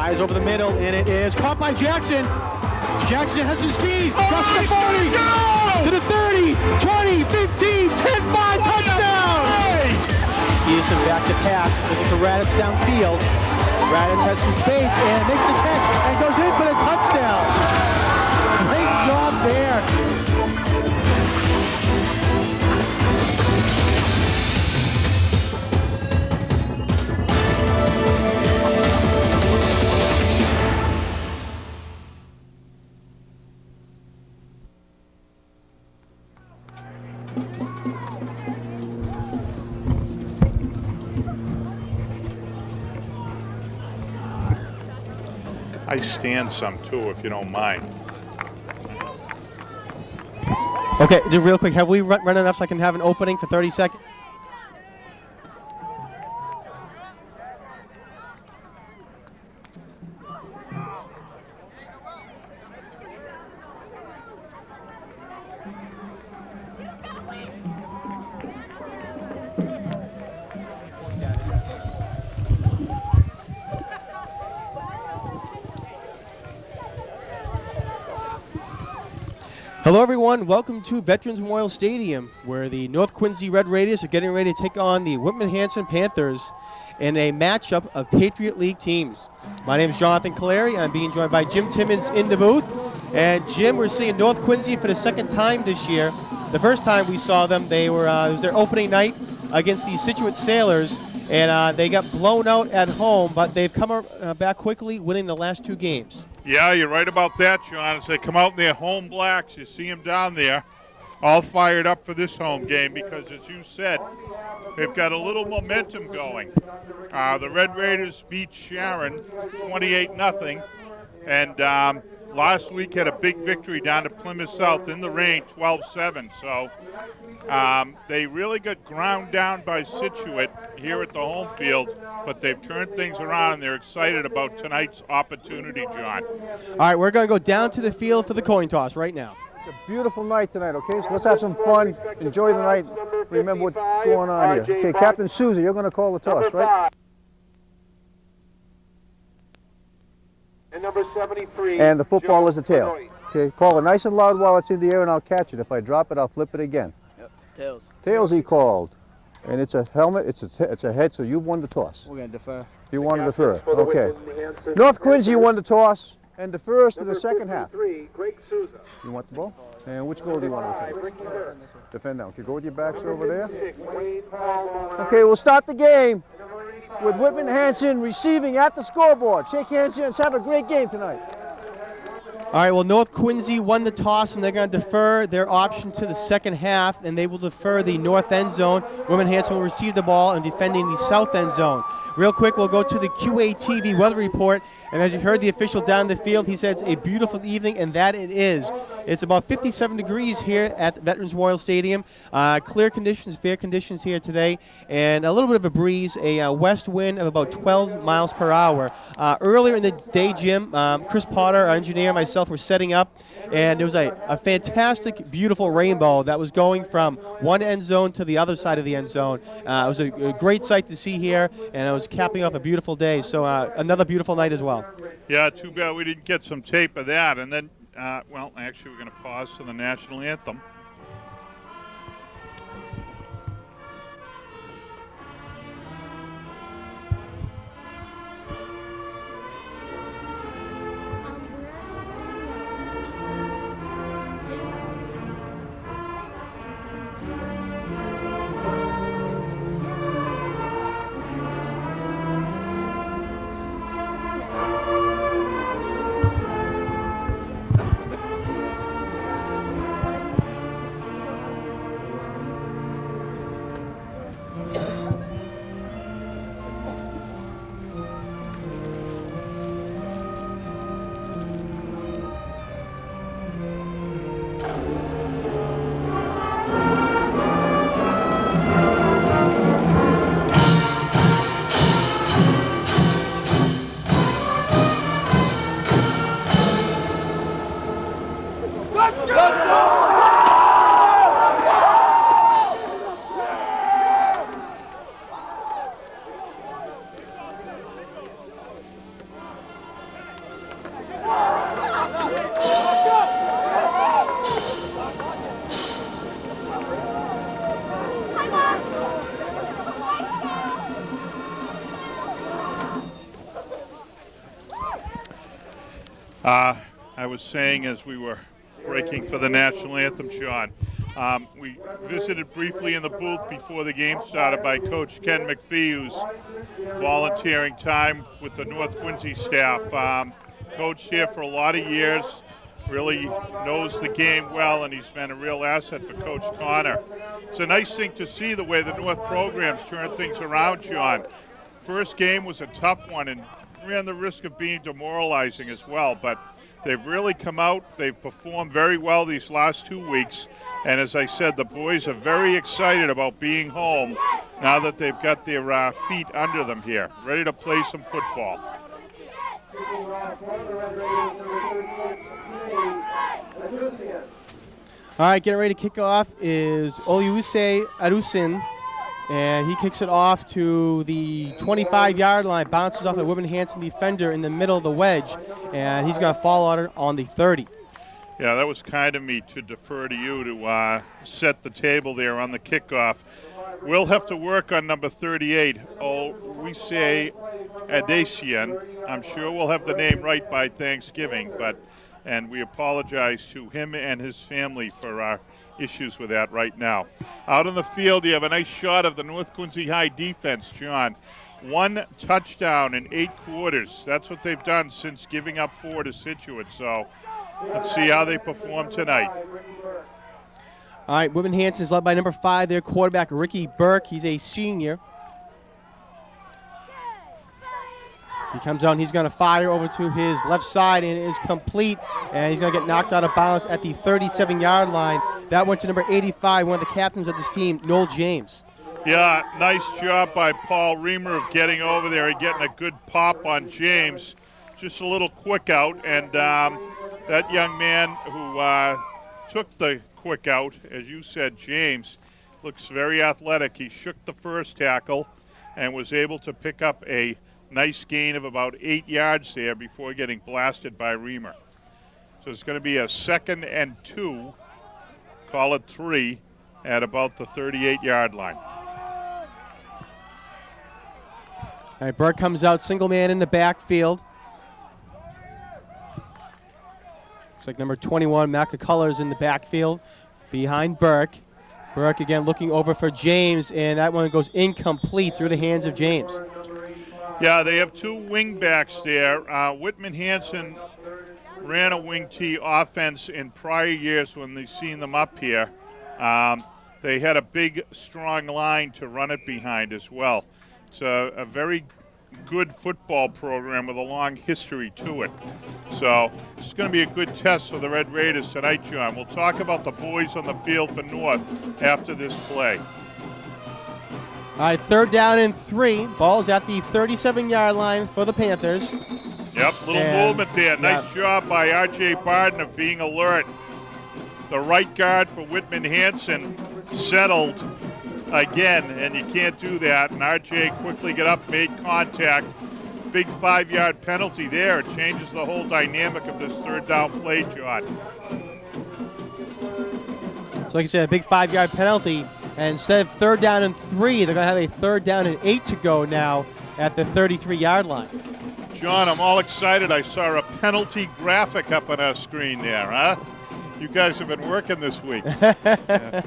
Fires over the middle, and it is caught by Jackson. Jackson has some speed. Crosses the 40, to the 30, 20, 15, 10-5, touchdown! Peterson back to pass, looking for Raditz downfield. Raditz has some space and makes the catch and goes in for the touchdown. Great job there. I stand some too, if you don't mind. Okay, just real quick, have we run enough so I can have an opening for 30 seconds? Hello everyone, welcome to Veterans Memorial Stadium, where the North Quincy Red Raiders are getting ready to take on the Whitman-Hanson Panthers in a matchup of Patriot League teams. My name is Jonathan Caleri. I'm being joined by Jim Timmons in the booth. And Jim, we're seeing North Quincy for the second time this year. The first time we saw them, it was their opening night against the Scituate Sailors, and they got blown out at home, but they've come back quickly, winning the last two games. Yeah, you're right about that, John. As they come out in their home blacks, you see them down there all fired up for this home game because, as you said, they've got a little momentum going. The Red Raiders beat Sharon 28-0, and last week had a big victory down to Plymouth South in the rain, 12-7. So they really got ground down by Scituate here at the home field, but they've turned things around, and they're excited about tonight's opportunity, John. All right, we're going to go down to the field for the coin toss right now. It's a beautiful night tonight, okay? So let's have some fun, enjoy the night, remember what's going on here. Okay, Captain Souza, you're going to call the toss, right? And number 73. And the football is the tail. Okay, call it nice and loud while it's in the air, and I'll catch it. If I drop it, I'll flip it again. Yep, tails. Tails he called. And it's a helmet, it's a head, so you've won the toss. We're going to defer. You won to defer, okay. North Quincy won the toss and defers to the second half. Greg Souza. You want the ball? And which goal do you want to defend? Defend down. Okay, go with your backs over there. Okay, we'll start the game with Whitman-Hanson receiving at the scoreboard. Shake hands here and have a great game tonight. All right, well, North Quincy won the toss, and they're going to defer their option to the second half, and they will defer the north end zone. Whitman-Hanson will receive the ball and defending the south end zone. Real quick, we'll go to the QATV weather report, and as you heard the official down the field, he said it's a beautiful evening, and that it is. It's about 57 degrees here at Veterans Memorial Stadium. Clear conditions, fair conditions here today, and a little bit of a breeze, a west wind of about 12 miles per hour. Earlier in the day, Jim, Chris Potter, our engineer, myself were setting up, and there was a fantastic, beautiful rainbow that was going from one end zone to the other side of the end zone. It was a great sight to see here, and it was capping off a beautiful day. So another beautiful night as well. Yeah, too bad we didn't get some tape of that. And then, well, actually, we're going to pause for the national anthem. I was saying as we were breaking for the national anthem, Sean, we visited briefly in the booth before the game started by Coach Ken McPhee, who's volunteering time with the North Quincy staff. Coached here for a lot of years, really knows the game well, and he's been a real asset for Coach Connor. It's a nice thing to see the way the North programs turn things around, Sean. First game was a tough one and ran the risk of being demoralizing as well, but they've really come out. They've performed very well these last 2 weeks. And as I said, the boys are very excited about being home now that they've got their feet under them here, ready to play some football. All right, getting ready to kick off is Oluwuse Arusin, and he kicks it off to the 25-yard line, bounces off a Whitman Hanson defender in the middle of the wedge, and he's going to fall out on the 30. Yeah, that was kind of me to defer to you to set the table there on the kickoff. We'll have to work on number 38, Oluwuse Adesian. I'm sure we'll have the name right by Thanksgiving, and we apologize to him and his family for our issues with that right now. Out on the field, you have a nice shot of the North Quincy High defense, John. 1 touchdown in 8 quarters. That's what they've done since giving up 4 to Scituate. So let's see how they perform tonight. All right, Whitman Hanson is led by number 5, their quarterback, Ricky Burke. He's a senior. He comes out and he's going to fire over to his left side, and it is complete. And he's going to get knocked out of bounds at the 37-yard line. That went to number 85, one of the captains of this team, Noel James. Yeah, nice job by Paul Reamer of getting over there and getting a good pop on James. Just a little quick out, and that young man who took the quick out, as you said, James, looks very athletic. He shook the first tackle and was able to pick up a nice gain of about 8 yards there before getting blasted by Reamer. So it's going to be a 2nd and 2, call it 3, at about the 38-yard line. All right, Burke comes out, single man in the backfield. Looks like number 21, Matt McCullers, in the backfield behind Burke. Burke again looking over for James, and that one goes incomplete through the hands of James. Yeah, they have 2 wing backs there. Whitman Hanson ran a wing T offense in prior years when they've seen them up here. They had a big, strong line to run it behind as well. It's a very good football program with a long history to it. So it's going to be a good test for the Red Raiders tonight, John. We'll talk about the boys on the field for North after this play. All right, 3rd down and 3. Ball's at the 37-yard line for the Panthers. Yep, little movement there. Nice job by R.J. Barden of being alert. The right guard for Whitman Hanson settled again, and you can't do that. And R.J. quickly got up, made contact. Big 5-yard penalty there. It changes the whole dynamic of this 3rd down play, John. So like I said, a big 5-yard penalty. And instead of 3rd down and 3, they're going to have a 3rd down and 8 to go now at the 33-yard line. John, I'm all excited. I saw a penalty graphic up on our screen there, huh? You guys have been working this week. Yeah.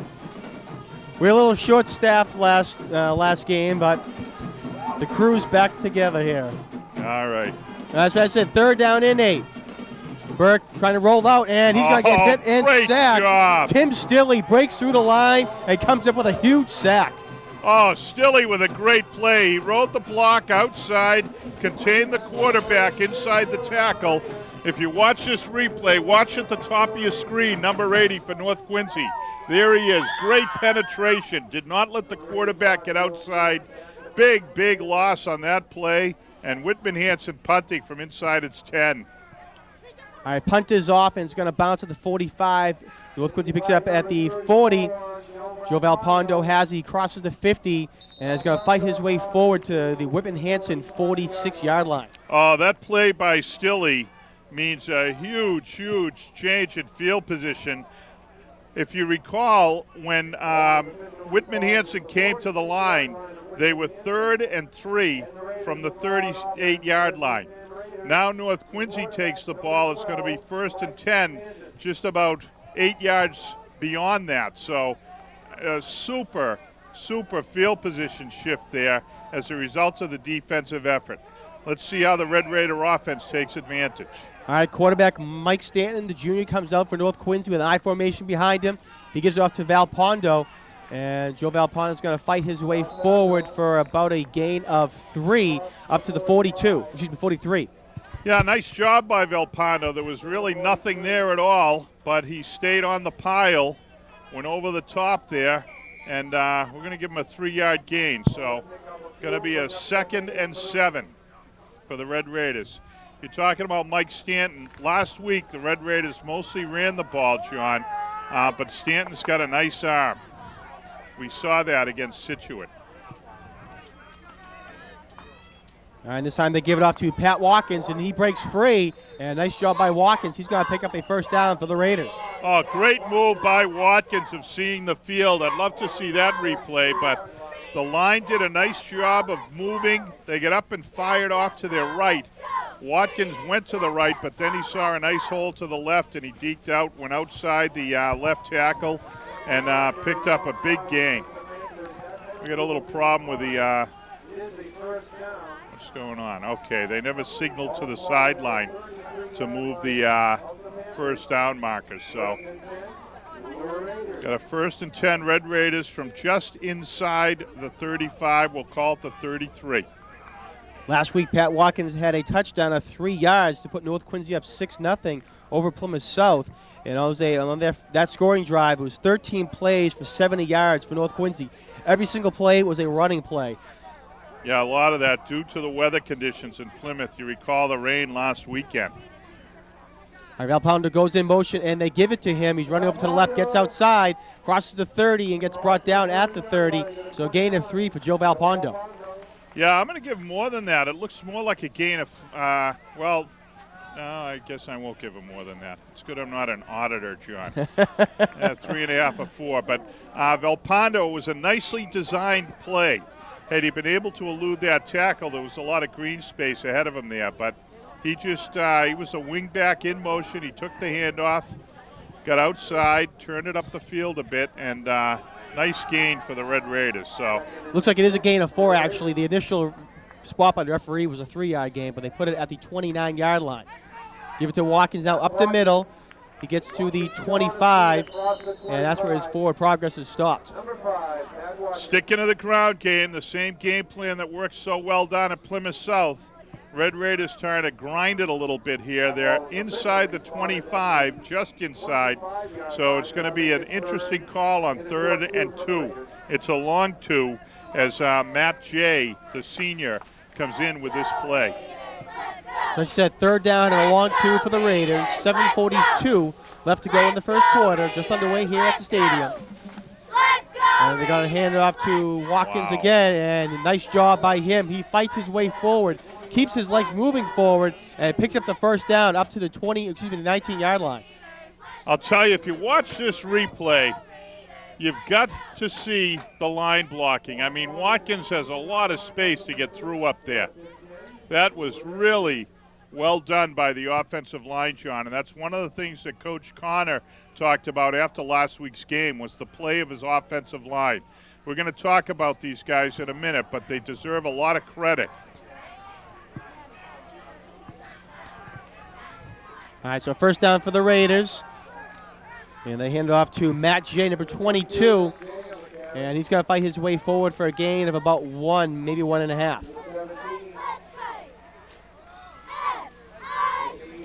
We're a little short-staffed last game, but the crew's back together here. All right. That's what I said, 3rd down and 8. Burke trying to roll out, and he's going to get hit and great sacked. Job. Tim Stilley breaks through the line and comes up with a huge sack. Oh, Stilley with a great play. He rode the block outside, contained the quarterback inside the tackle. If you watch this replay, watch at the top of your screen, number 80 for North Quincy. There he is. Great penetration. Did not let the quarterback get outside. Big, big loss on that play. And Whitman Hanson punting from inside its 10. All right, punt is off, and it's going to bounce at the 45. North Quincy picks it up at the 40. Joe Valpondo has it. He crosses the 50, and is going to fight his way forward to the Whitman Hanson 46-yard line. Oh, that play by Stilley means a huge, huge change in field position. If you recall, when Whitman Hanson came to the line, they were 3rd and 3 from the 38-yard line. Now North Quincy takes the ball. It's going to be 1st and 10, just about 8 yards beyond that. So a super field position shift there as a result of the defensive effort. Let's see how the Red Raider offense takes advantage. All right, quarterback Mike Stanton, the junior, comes out for North Quincy with an I formation behind him. He gives it off to Valpondo, and Joe Valpondo is going to fight his way forward for about a gain of 3 up to the 43. Yeah, nice job by Valpondo. There was really nothing there at all, but he stayed on the pile, went over the top there, and we're going to give him a 3-yard gain. So going to be a 2nd and 7 for the Red Raiders. You're talking about Mike Stanton. Last week, the Red Raiders mostly ran the ball, John, but Stanton's got a nice arm. We saw that against Scituate. All right, and this time they give it off to Pat Watkins, and he breaks free. And nice job by Watkins. He's going to pick up a 1st down for the Raiders. Oh, great move by Watkins of seeing the field. I'd love to see that replay, but the line did a nice job of moving. They get up and fired off to their right. Watkins went to the right, but then he saw a nice hole to the left, and he deked out, went outside the left tackle, and picked up a big gain. We got a little problem with the what's going on? Okay, they never signaled to the sideline to move the 1st down markers. So got a 1st and 10 Red Raiders from just inside the 35. We'll call it the 33. Last week, Pat Watkins had a touchdown of 3 yards to put North Quincy up 6-0 over Plymouth South. And on that scoring drive, it was 13 plays for 70 yards for North Quincy. Every single play was a running play. Yeah, a lot of that due to the weather conditions in Plymouth. You recall the rain last weekend. All right, Valpondo goes in motion, and they give it to him. He's running over to the left, gets outside, crosses the 30, and gets brought down at the 30. So a gain of 3 for Joe Valpondo. Yeah, I'm going to give more than that. It looks more like a gain of, no, I guess I won't him more than that. It's good I'm not an auditor, John. 3.5 or 4. But Valpondo was a nicely designed play. Had he been able to elude that tackle, there was a lot of green space ahead of him there. But he just, he was a wing back in motion. He took the handoff, got outside, turned it up the field a bit, and nice gain for the Red Raiders. So looks like it is a gain of 4, actually. The initial spot by the referee was a 3-yard gain, but they put it at the 29-yard line. Give it to Watkins now up the middle. He gets to the 25, and that's where his forward progress is stopped. Sticking to the ground game, the same game plan that works so well down at Plymouth South. Red Raiders trying to grind it a little bit here. They're inside the 25, just inside. So it's going to be an interesting call on 3rd and 2. It's a long 2 as Matt Jay, the senior, comes in with this play. So she said 3rd down and a long 2 for the Raiders. 7:42 left to go in the first quarter, just underway here at the stadium. And they're going to hand it off to Watkins again, and a nice job by him. He fights his way forward, keeps his legs moving forward, and picks up the 1st down up to the 19-yard line. I'll tell you, if you watch this replay, you've got to see the line blocking. I mean, Watkins has a lot of space to get through up there. That was really well done by the offensive line, John, and that's one of the things that Coach Connor talked about after last week's game was the play of his offensive line. We're going to talk about these guys in a minute, but they deserve a lot of credit. All right, so 1st down for the Raiders. And they hand it off to Matt Jay, number 22. And he's going to fight his way forward for a gain of about 1, maybe 1.5.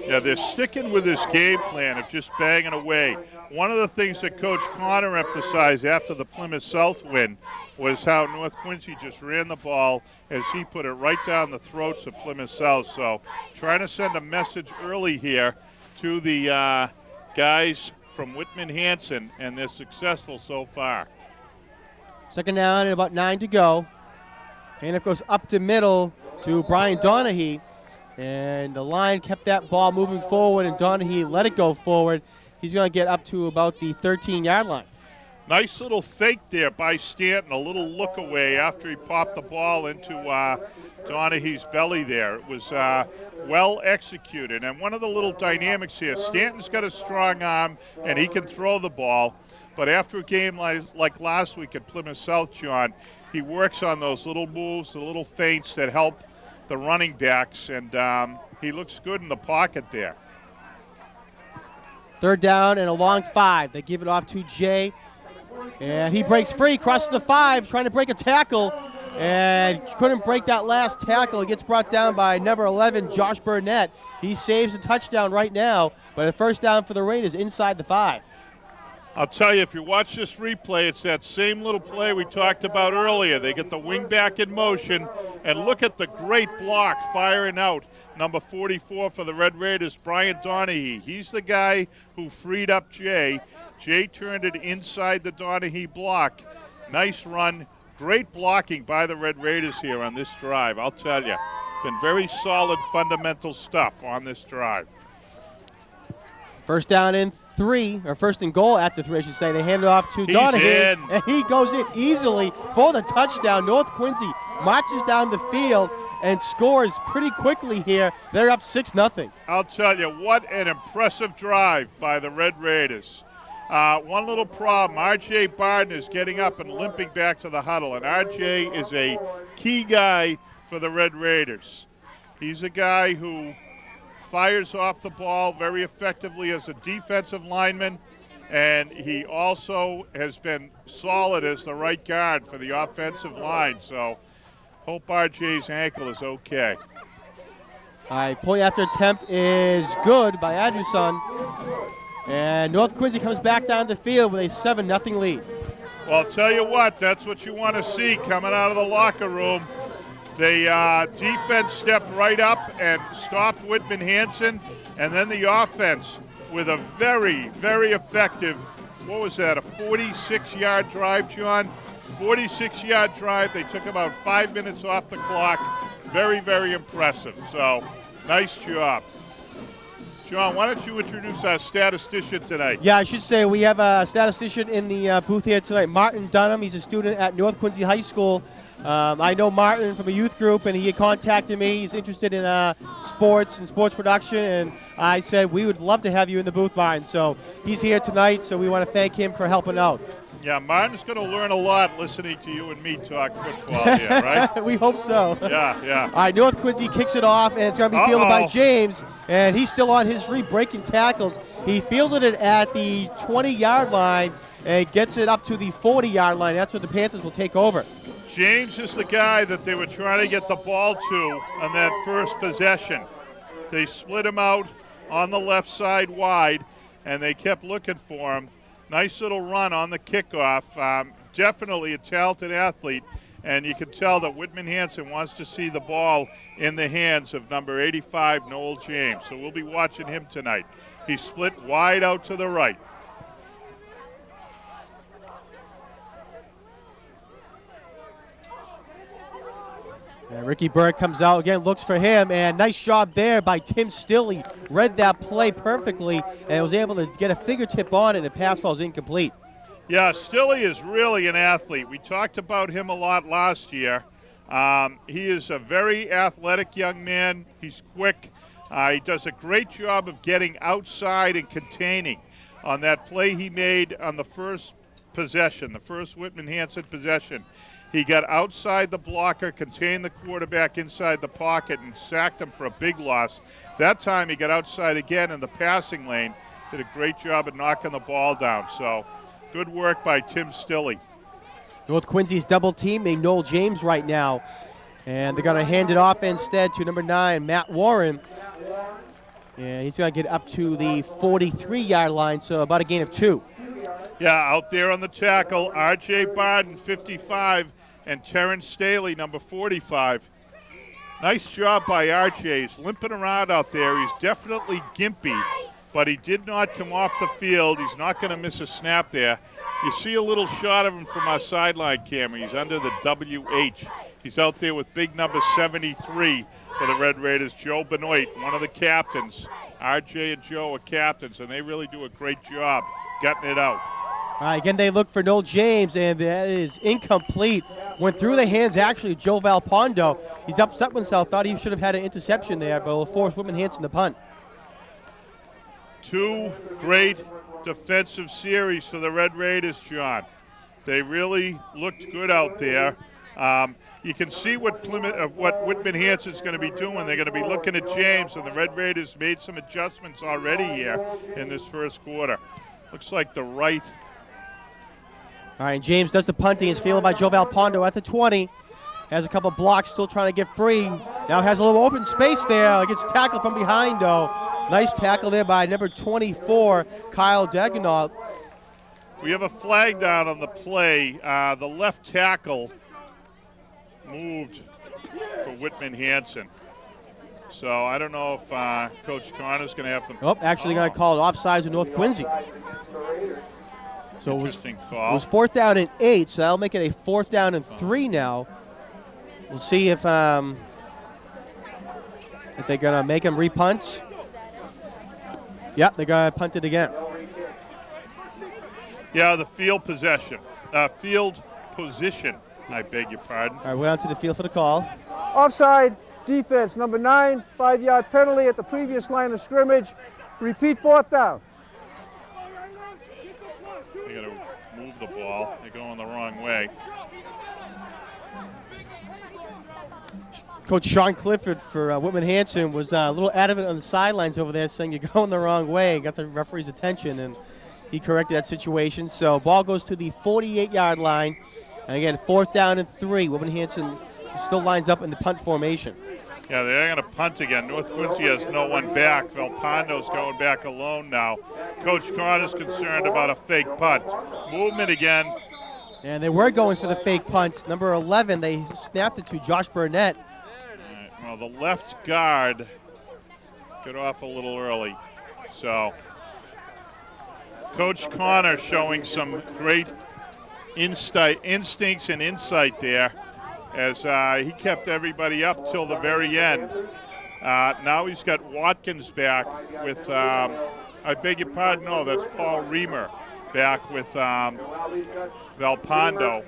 Yeah, they're sticking with this game plan of just banging away. One of the things that Coach Connor emphasized after the Plymouth South win was how North Quincy just ran the ball as he put it right down the throats of Plymouth South. So trying to send a message early here to the guys from Whitman-Hanson, and they're successful so far. 2nd down and about 9 to go. And it goes up the middle to Brian Donahue. And the line kept that ball moving forward, and Donahue let it go forward. He's going to get up to about the 13-yard line. Nice little fake there by Stanton, a little look away after he popped the ball into Donahue's belly there. It was well executed. And one of the little dynamics here, Stanton's got a strong arm and he can throw the ball. But after a game like last week at Plymouth South, John, he works on those little moves, the little feints that help the running backs, and he looks good in the pocket there. 3rd down and a long 5. They give it off to Jay, and he breaks free, crosses the 5, trying to break a tackle, and couldn't break that last tackle. He gets brought down by number 11, Josh Burnett. He saves a touchdown right now, but a 1st down for the Raiders inside the 5. I'll tell you, if you watch this replay, it's that same little play we talked about earlier. They get the wing back in motion, and look at the great block firing out. Number 44 for the Red Raiders, Brian Donahue. He's the guy who freed up Jay. Jay turned it inside the Donahue block. Nice run. Great blocking by the Red Raiders here on this drive, I'll tell you. Been very solid fundamental stuff on this drive. 1st down and 3, or 1st and goal at the 3, I should say. They hand it off to He's Donahue, in. and he goes in easily for the touchdown. North Quincy marches down the field and scores pretty quickly here. They're up 6-0. I'll tell you, what an impressive drive by the Red Raiders. One little problem, R.J. Barden is getting up and limping back to the huddle, and R.J. is a key guy for the Red Raiders. He's a guy who fires off the ball very effectively as a defensive lineman, and he also has been solid as the right guard for the offensive line. So hope RJ's ankle is okay. Point after attempt is good by Adruson. And North Quincy comes back down the field with a 7-0 lead. Well, I'll tell you what, that's what you want to see coming out of the locker room. The defense stepped right up and stopped Whitman Hanson, and then the offense with a very, very effective, what was that, a 46-yard drive, John? 46-yard drive. They took about 5 minutes off the clock. Very, very impressive. So, nice job. John, why don't you introduce our statistician tonight? Yeah, I should say we have a statistician in the booth here tonight, Martin Dunham. He's a student at North Quincy High School. I know Martin from a youth group, and he had contacted me. He's interested in sports and sports production, and I said we would love to have you in the booth, Martin. So he's here tonight, so we want to thank him for helping out. Yeah, Martin's going to learn a lot listening to you and me talk football here, right? We hope so. Yeah. All right, North Quincy kicks it off, and it's going to be fielded by James, and he's still on his free breaking tackles. He fielded it at the 20-yard line and gets it up to the 40-yard line. That's where the Panthers will take over. James is the guy that they were trying to get the ball to on that first possession. They split him out on the left side wide, and they kept looking for him. Nice little run on the kickoff. Definitely a talented athlete, and you can tell that Whitman Hanson wants to see the ball in the hands of number 85, Noel James. So we'll be watching him tonight. He split wide out to the right. And Ricky Burke comes out again, looks for him, and nice job there by Tim Stilley. Read that play perfectly and was able to get a fingertip on it, and the pass falls incomplete. Yeah, Stilley is really an athlete. We talked about him a lot last year. He is a very athletic young man. He's quick. He does a great job of getting outside and containing. On that play he made on the first possession, the first Whitman Hanson possession, he got outside the blocker, contained the quarterback inside the pocket, and sacked him for a big loss. That time he got outside again in the passing lane, did a great job of knocking the ball down. So good work by Tim Stilley. North Quincy's double teaming Noel James right now, and they're going to hand it off instead to number 9, Matt Warren. And he's going to get up to the 43-yard line, so about a gain of 2. Yeah, out there on the tackle, R.J. Barden, 55, and Terrence Staley, number 45. Nice job by R.J. He's limping around out there. He's definitely gimpy, but he did not come off the field. He's not going to miss a snap there. You see a little shot of him from our sideline camera. He's under the WH. He's out there with big number 73 for the Red Raiders, Joe Benoit, one of the captains. R.J. and Joe are captains, and they really do a great job getting it out. All right, again, they look for Noel James, and that is incomplete. Went through the hands, actually, of Joe Valpondo. He's upset with himself. Thought he should have had an interception there, but will force Whitman Hanson to punt. 2 great defensive series for the Red Raiders, John. They really looked good out there. You can see what Whitman Hanson's going to be doing. They're going to be looking at James, and the Red Raiders made some adjustments already here in this first quarter. Looks like the right. All right, and James does the punting. It's fielded by Joe Valpondo at the 20. Has a couple blocks, still trying to get free. Now has a little open space there. Gets tackled from behind, though. Nice tackle there by number 24, Kyle Dagenau. We have a flag down on the play. The left tackle moved for Whitman Hanson. So I don't know if Coach Connor's going to have to. Oh, actually going to call it offsides of North Quincy. So it was 4th down and 8, so that'll make it a 4th down and 3 now. We'll see if they're going to make him repunt. Yep, they're going to punt it again. Yeah, the field position, I beg your pardon. All right, we're on to the field for the call. Offside defense, number 9, 5-yard penalty at the previous line of scrimmage. Repeat 4th down. They got to move the ball. They're going the wrong way. Coach Sean Clifford for Whitman Hanson was a little adamant on the sidelines over there, saying you're going the wrong way. Got the referee's attention, and he corrected that situation. So ball goes to the 48-yard line. And again, 4th down and 3. Whitman Hanson still lines up in the punt formation. Yeah, they're going to punt again. North Quincy has no one back. Valpondo's going back alone now. Coach Connor's concerned about a fake punt. Movement again. And they were going for the fake punt. Number 11, they snapped it to Josh Burnett. All right, well, the left guard got off a little early. So Coach Connor showing some great instincts and insight there as he kept everybody up till the very end. Now he's got Watkins back with, I beg your pardon, no, that's Paul Reamer back with Valpondo.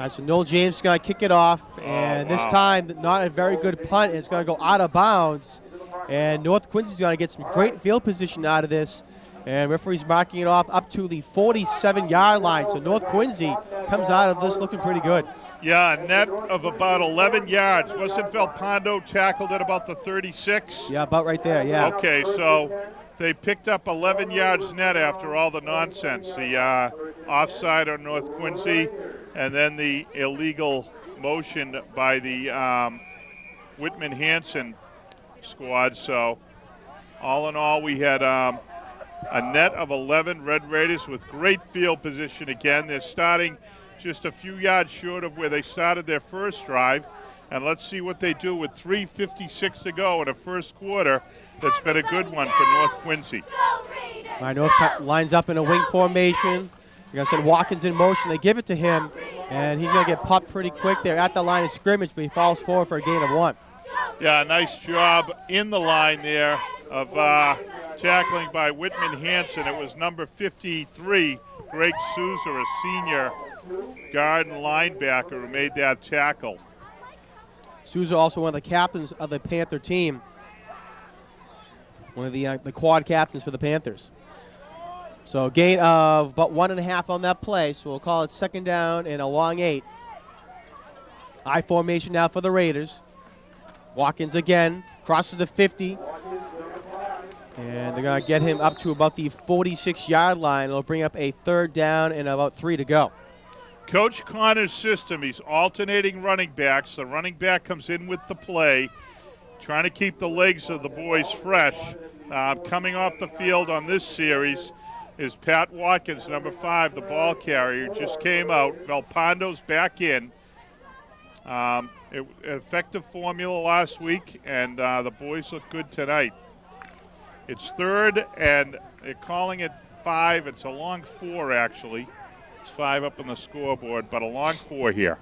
So Noel James is going to kick it off, and this time not a very good punt. It's going to go out of bounds, and North Quincy's going to get some great field position out of this. And referee's marking it off up to the 47-yard line. So North Quincy comes out of this looking pretty good. Yeah, a net of about 11 yards. Wasn't Valpondo tackled at about the 36? Yeah, about right there, yeah. Okay, so they picked up 11 yards net after all the nonsense. The offside on North Quincy, and then the illegal motion by the Whitman Hanson squad. So all in all, we had a net of 11 Red Raiders with great field position again. They're starting just a few yards short of where they started their first drive. And let's see what they do with 3:56 to go in a first quarter. That's been a good one for North Quincy. All right, North lines up in a wing formation. Like I said, Watkins in motion. They give it to him, and he's going to get popped pretty quick there at the line of scrimmage, but he falls forward for a gain of 1. Yeah, nice job in the line there of tackling by Whitman Hanson. It was number 53, Greg Souza, a senior guard and linebacker, who made that tackle. Souza also one of the captains of the Panther team. One of the quad captains for the Panthers. So a gain of about 1.5 on that play, so we'll call it 2nd down and a long 8. I formation now for the Raiders. Watkins again, crosses the 50. And they're going to get him up to about the 46-yard line. It'll bring up a 3rd down and about 3 to go. Coach Connor's system, he's alternating running backs. The running back comes in with the play, trying to keep the legs of the boys fresh. Coming off the field on this series is Pat Watkins, number 5, the ball carrier, just came out. Valpondo's back in. Effective formula last week, and the boys look good tonight. It's 3rd, and they're calling it 5. It's a long 4, actually. It's 5 up on the scoreboard, but a long 4 here.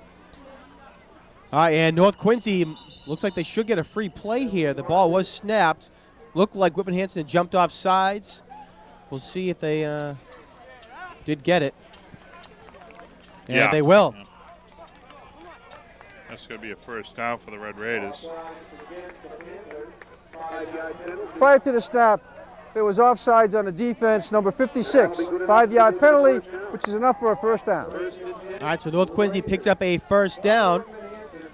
All right, and North Quincy looks like they should get a free play here. The ball was snapped. Looked like Whitman Hanson jumped off sides. We'll see if they did get it. And Yeah. they will. Yeah. That's going to be a first down for the Red Raiders. Prior to the snap, there was offsides on the defense, number 56. 5-yard penalty, which is enough for a first down. All right, so North Quincy picks up a first down.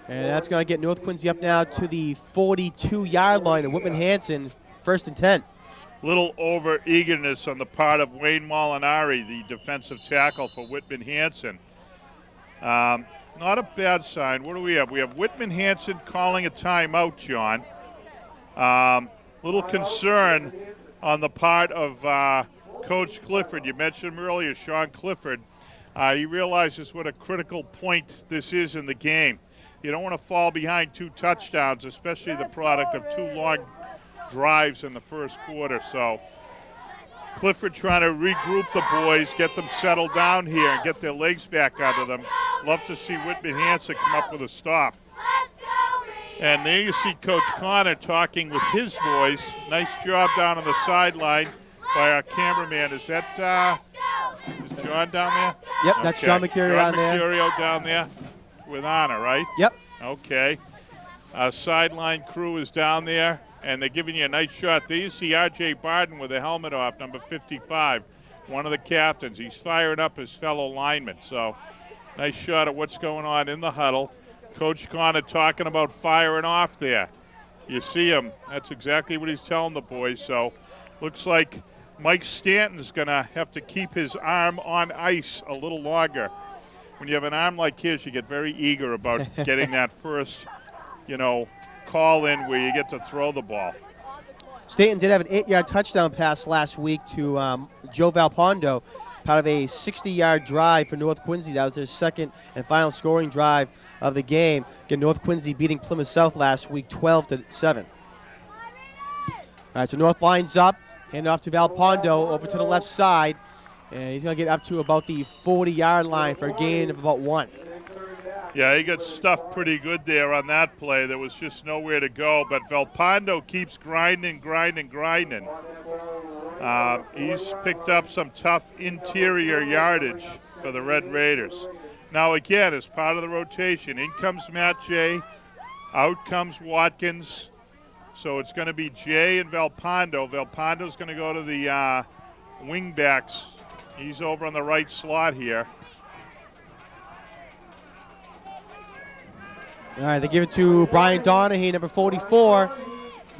And that's going to get North Quincy up now to the 42-yard line of Whitman Hanson, 1st and 10. Little over eagerness on the part of Wayne Molinari, the defensive tackle for Whitman Hanson. Not a bad sign. What do we have? We have Whitman Hanson calling a timeout, John. Little concern on the part of Coach Clifford. You mentioned him earlier, Sean Clifford. He realizes what a critical point this is in the game. You don't want to fall behind 2 touchdowns, especially the product of 2 long drives in the first quarter. So Clifford trying to regroup the boys, get them settled down here, and get their legs back under them. Love to see Whitman Hanson come up with a stop. And there you see Coach Connor talking with his boys. Nice job down on the sideline by our cameraman. Is that is John down there? Yep, that's John Mercurio down there. John Mercurio down there with honor, right? Yep. Okay. Our sideline crew is down there, and they're giving you a nice shot. There you see R.J. Barden with a helmet off, number 55, one of the captains. He's firing up his fellow linemen. So nice shot of what's going on in the huddle. Coach Connor talking about firing off there. You see him. That's exactly what he's telling the boys. So looks like Mike Stanton's going to have to keep his arm on ice a little longer. When you have an arm like his, you get very eager about getting that first, call in where you get to throw the ball. Stanton did have an 8-yard touchdown pass last week to Joe Valpondo, part of a 60-yard drive for North Quincy. That was their second and final scoring drive of the game. Again, North Quincy beating Plymouth South last week 12-7. All right, so North lines up, hand off to Valpondo over to the left side. And he's going to get up to about the 40-yard line for a gain of about 1. Yeah, he got stuffed pretty good there on that play. There was just nowhere to go. But Valpondo keeps grinding. He's picked up some tough interior yardage for the Red Raiders. Now, again, as part of the rotation, in comes Matt Jay, out comes Watkins. So it's going to be Jay and Valpondo. Valpondo's going to go to the wing backs. He's over on the right slot here. All right, they give it to Brian Donahue, number 44.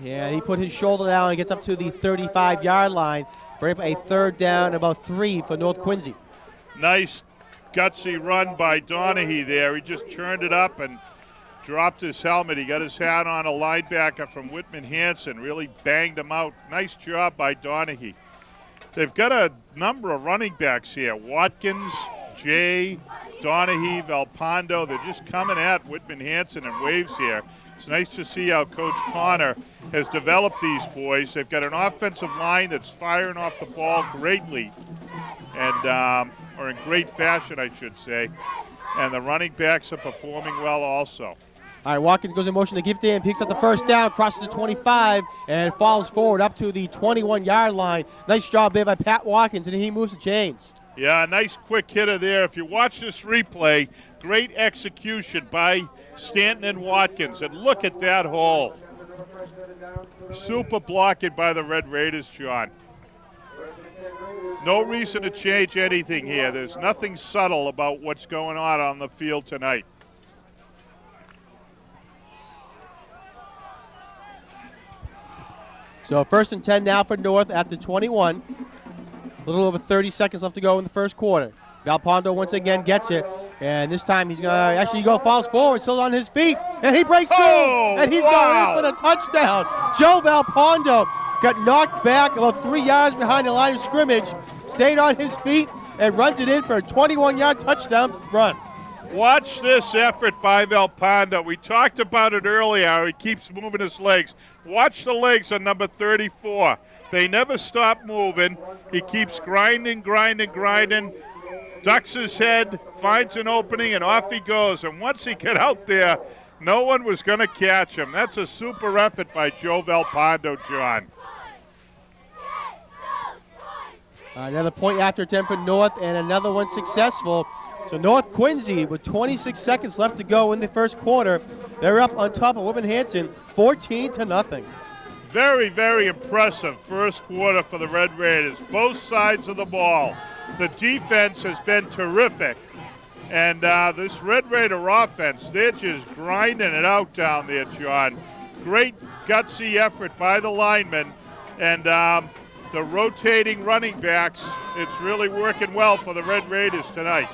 Yeah, he put his shoulder down and gets up to the 35-yard line for a 3rd down, about 3 for North Quincy. Nice gutsy run by Donahue there. He just churned it up and dropped his helmet. He got his hat on a linebacker from Whitman Hanson. Really banged him out. Nice job by Donahue. They've got a number of running backs here. Watkins, Jay, Donahue, Valpondo. They're just coming at Whitman Hanson in waves here. It's nice to see how Coach Connor has developed these boys. They've got an offensive line that's firing off the ball greatly, and or in great fashion, I should say. And the running backs are performing well also. All right, Watkins goes in motion to give to him, picks up the first down, crosses the 25, and falls forward up to the 21-yard line. Nice job there by Pat Watkins, and he moves the chains. Yeah, nice quick hitter there. If you watch this replay, great execution by Stanton and Watkins. And look at that hole. Super blocking by the Red Raiders, John. No reason to change anything here. There's nothing subtle about what's going on the field tonight. So 1st and 10 now for North at the 21. A little over 30 seconds left to go in the first quarter. Valpondo once again gets it, and this time he's going to actually falls forward, still on his feet, and he breaks through, and he's going in for the touchdown. Joe Valpondo got knocked back about 3 yards behind the line of scrimmage, stayed on his feet, and runs it in for a 21-yard touchdown run. Watch this effort by Valpondo. We talked about it earlier. He keeps moving his legs. Watch the legs on number 34. They never stop moving. He keeps grinding, ducks his head, finds an opening, and off he goes. And once he got out there, no one was going to catch him. That's a super effort by Joe Valpondo, John. Another point after attempt for North, and another one successful. So North Quincy, with 26 seconds left to go in the first quarter, they're up on top of Whitman-Hanson, 14-0. Very, very impressive first quarter for the Red Raiders. Both sides of the ball. The defense has been terrific. And this Red Raider offense, they're just grinding it out down there, John. Great gutsy effort by the linemen. And the rotating running backs, it's really working well for the Red Raiders tonight.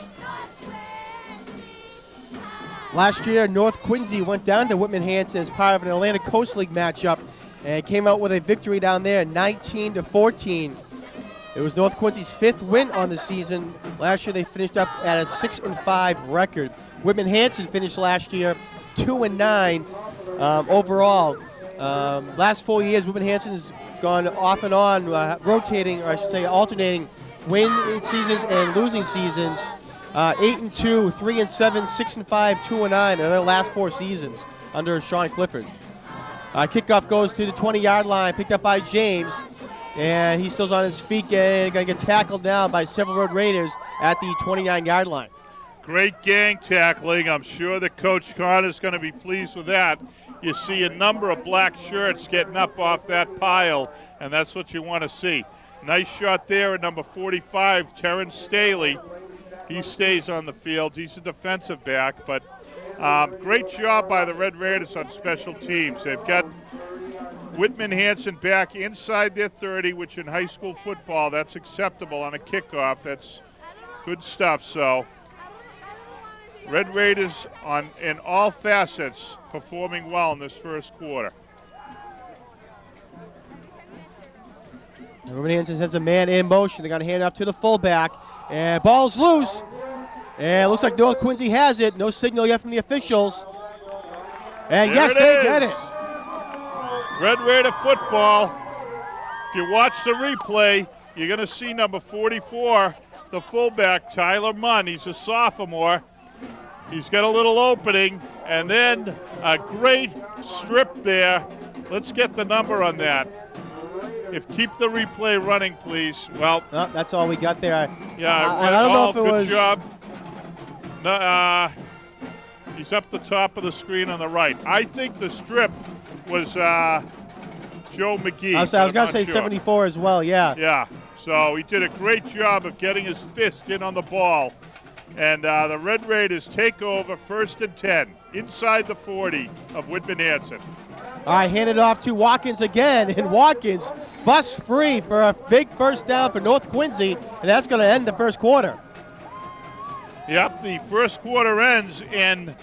Last year, North Quincy went down to Whitman-Hanson as part of an Atlantic Coast League matchup and came out with a victory down there, 19-14. It was North Quincy's 5th win on the season. Last year, they finished up at a 6-5 record. Whitman-Hanson finished last year 2-9 overall. Last 4 years, Whitman-Hanson has gone off and on, rotating, or I should say alternating win seasons and losing seasons. 8-2, 3-7, 6-5, 2-9 in their last 4 seasons under Sean Clifford. Kickoff goes to the 20-yard line, picked up by James, and he still's on his feet and going to get tackled now by several Red Raiders at the 29-yard line. Great gang tackling. I'm sure that Coach Connor's going to be pleased with that. You see a number of black shirts getting up off that pile, and that's what you want to see. Nice shot there at number 45, Terrence Staley. He stays on the field. He's a defensive back, but great job by the Red Raiders on special teams. They've got Whitman-Hanson back inside their 30, which in high school football, that's acceptable on a kickoff. That's good stuff. So Red Raiders in all facets performing well in this first quarter. Whitman-Hanson has a man in motion. They're going to hand off to the fullback. And ball's loose. And it looks like North Quincy has it. No signal yet from the officials. And There yes, it they is. get it. Red Raider football. If you watch the replay, you're going to see number 44, the fullback, Tyler Munn. He's a sophomore. He's got a little opening, and then a great strip there. Let's get the number on that. Keep the replay running, please. Well, Oh, that's all we got there. yeah, I don't know if it good was. job. No, he's up the top of the screen on the right. I think the strip was Joe McGee. I was but I'm going not to say sure. 74 as well, yeah. Yeah, so he did a great job of getting his fist in on the ball. And the Red Raiders take over 1st and 10 inside the 40 of Whitman-Hanson. All right, hand it off to Watkins again, and Watkins busts free for a big first down for North Quincy, and that's going to end the first quarter. Yep, the first quarter ends in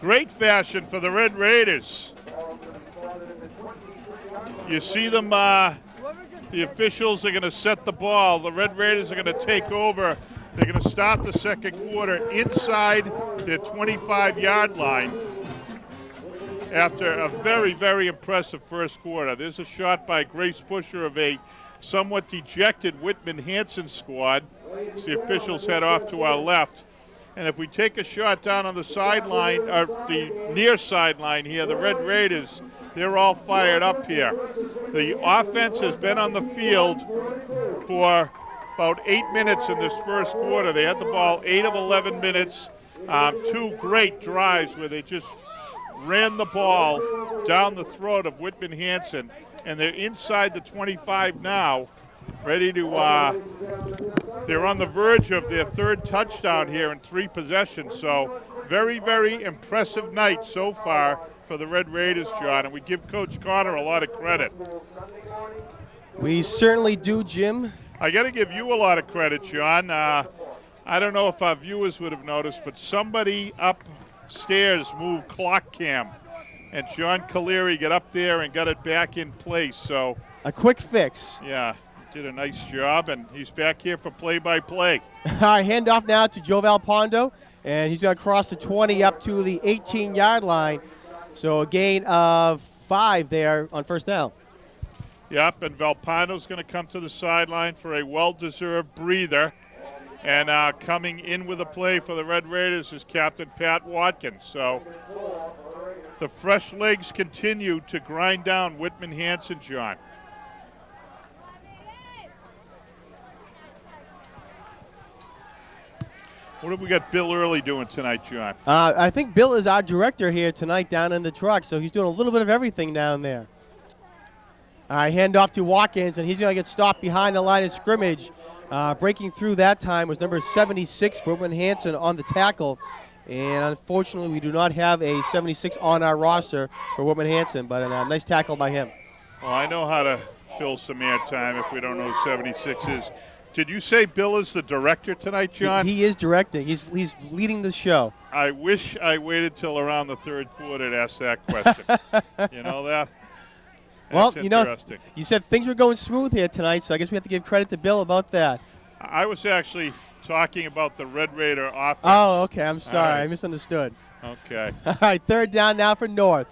great fashion for the Red Raiders. You see them, the officials are going to set the ball. The Red Raiders are going to take over. They're going to start the second quarter inside their 25-yard line after a very, very impressive first quarter. There's a shot by Grace Busher of a somewhat dejected Whitman-Hanson squad. As the officials head off to our left. And if we take a shot down on the sideline, or the near sideline here, the Red Raiders, they're all fired up here. The offense has been on the field for about 8 minutes in this first quarter. They had the ball 8 of 11 minutes. 2 great drives where they just ran the ball down the throat of Whitman-Hanson. And they're inside the 25 now, ready to, they're on the verge of their 3rd touchdown here in 3 possessions. So very, very impressive night so far for the Red Raiders, John. And we give Coach Connor a lot of credit. We certainly do, Jim. I got to give you a lot of credit, John. I don't know if our viewers would have noticed, but somebody upstairs moved clock cam. And John Caleri got up there and got it back in place. So A quick fix. yeah, did a nice job, and he's back here for play-by-play. All right, hand off now to Joval Pondo, and he's going to cross the 20 up to the 18-yard line. So a gain of 5 there on first down. Yep, and Valpano's going to come to the sideline for a well-deserved breather. And coming in with a play for the Red Raiders is Captain Pat Watkins. So the fresh legs continue to grind down Whitman-Hanson, John. What have we got Bill Early doing tonight, John? I think Bill is our director here tonight down in the truck, so he's doing a little bit of everything down there. All right, hand off to Watkins, and he's going to get stopped behind the line of scrimmage. Breaking through that time was number 76 for Whitman Hanson on the tackle. And unfortunately, we do not have a 76 on our roster for Whitman Hanson, but a nice tackle by him. Well, I know how to fill some air time if we don't know who 76 is. Did you say Bill is the director tonight, John? He is directing. He's leading the show. I wish I waited till around the third quarter to ask that question. You know that? Well, That's you know, interesting. you said things were going smooth here tonight, so I guess we have to give credit to Bill about that. I was actually talking about the Red Raider offense. Oh, okay. I'm sorry. All right. I misunderstood. Okay. All right, third down now for North.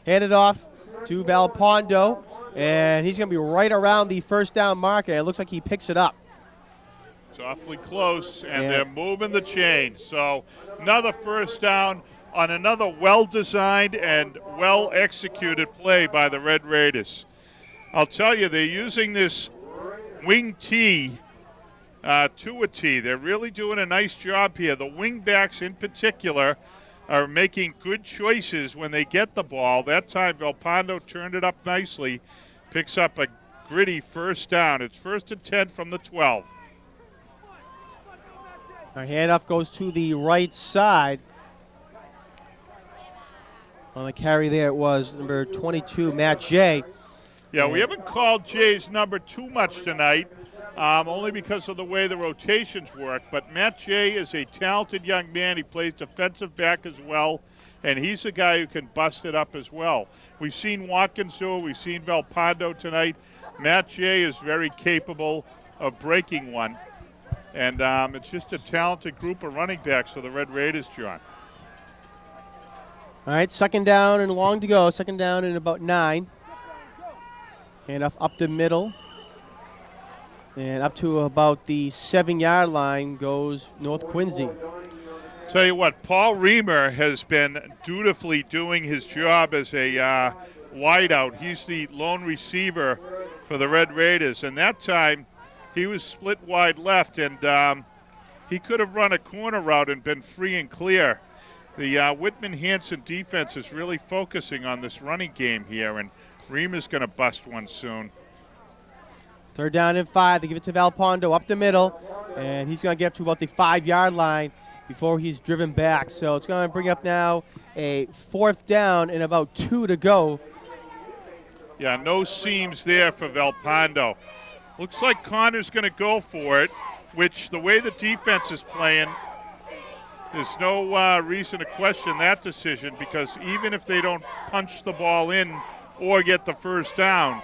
Handed off to Valpondo, and he's going to be right around the first down marker. It looks like he picks it up. It's awfully close, and Yeah. they're moving the chains. So another first down on another well-designed and well-executed play by the Red Raiders. I'll tell you, they're using this wing T to a T. They're really doing a nice job here. The wing backs in particular are making good choices when they get the ball. That time, Valpondo turned it up nicely, picks up a gritty first down. It's 1st and 10 from the 12. Our handoff goes to the right side. On the carry there, it was number 22, Matt Jay. Yeah, we haven't called Jay's number too much tonight, only because of the way the rotations work. But Matt Jay is a talented young man. He plays defensive back as well, and he's a guy who can bust it up as well. We've seen Watkins do it. We've seen Valpondo tonight. Matt Jay is very capable of breaking one. And it's just a talented group of running backs for the Red Raiders, John. All right, second down and long to go. Second down and about 9. Handoff up the middle. And up to about the 7-yard line goes North Quincy. Tell you what, Paul Reamer has been dutifully doing his job as a wideout. He's the lone receiver for the Red Raiders. And that time, he was split wide left, and he could have run a corner route and been free and clear. The Whitman Hanson defense is really focusing on this running game here, and Reamer's going to bust one soon. Third down and 5. They give it to Valpondo up the middle, and he's going to get up to about the 5-yard line before he's driven back. So it's going to bring up now a 4th down and about 2 to go. Yeah, no seams there for Valpondo. Looks like Connor's going to go for it, which the way the defense is playing, there's no reason to question that decision, because even if they don't punch the ball in or get the first down,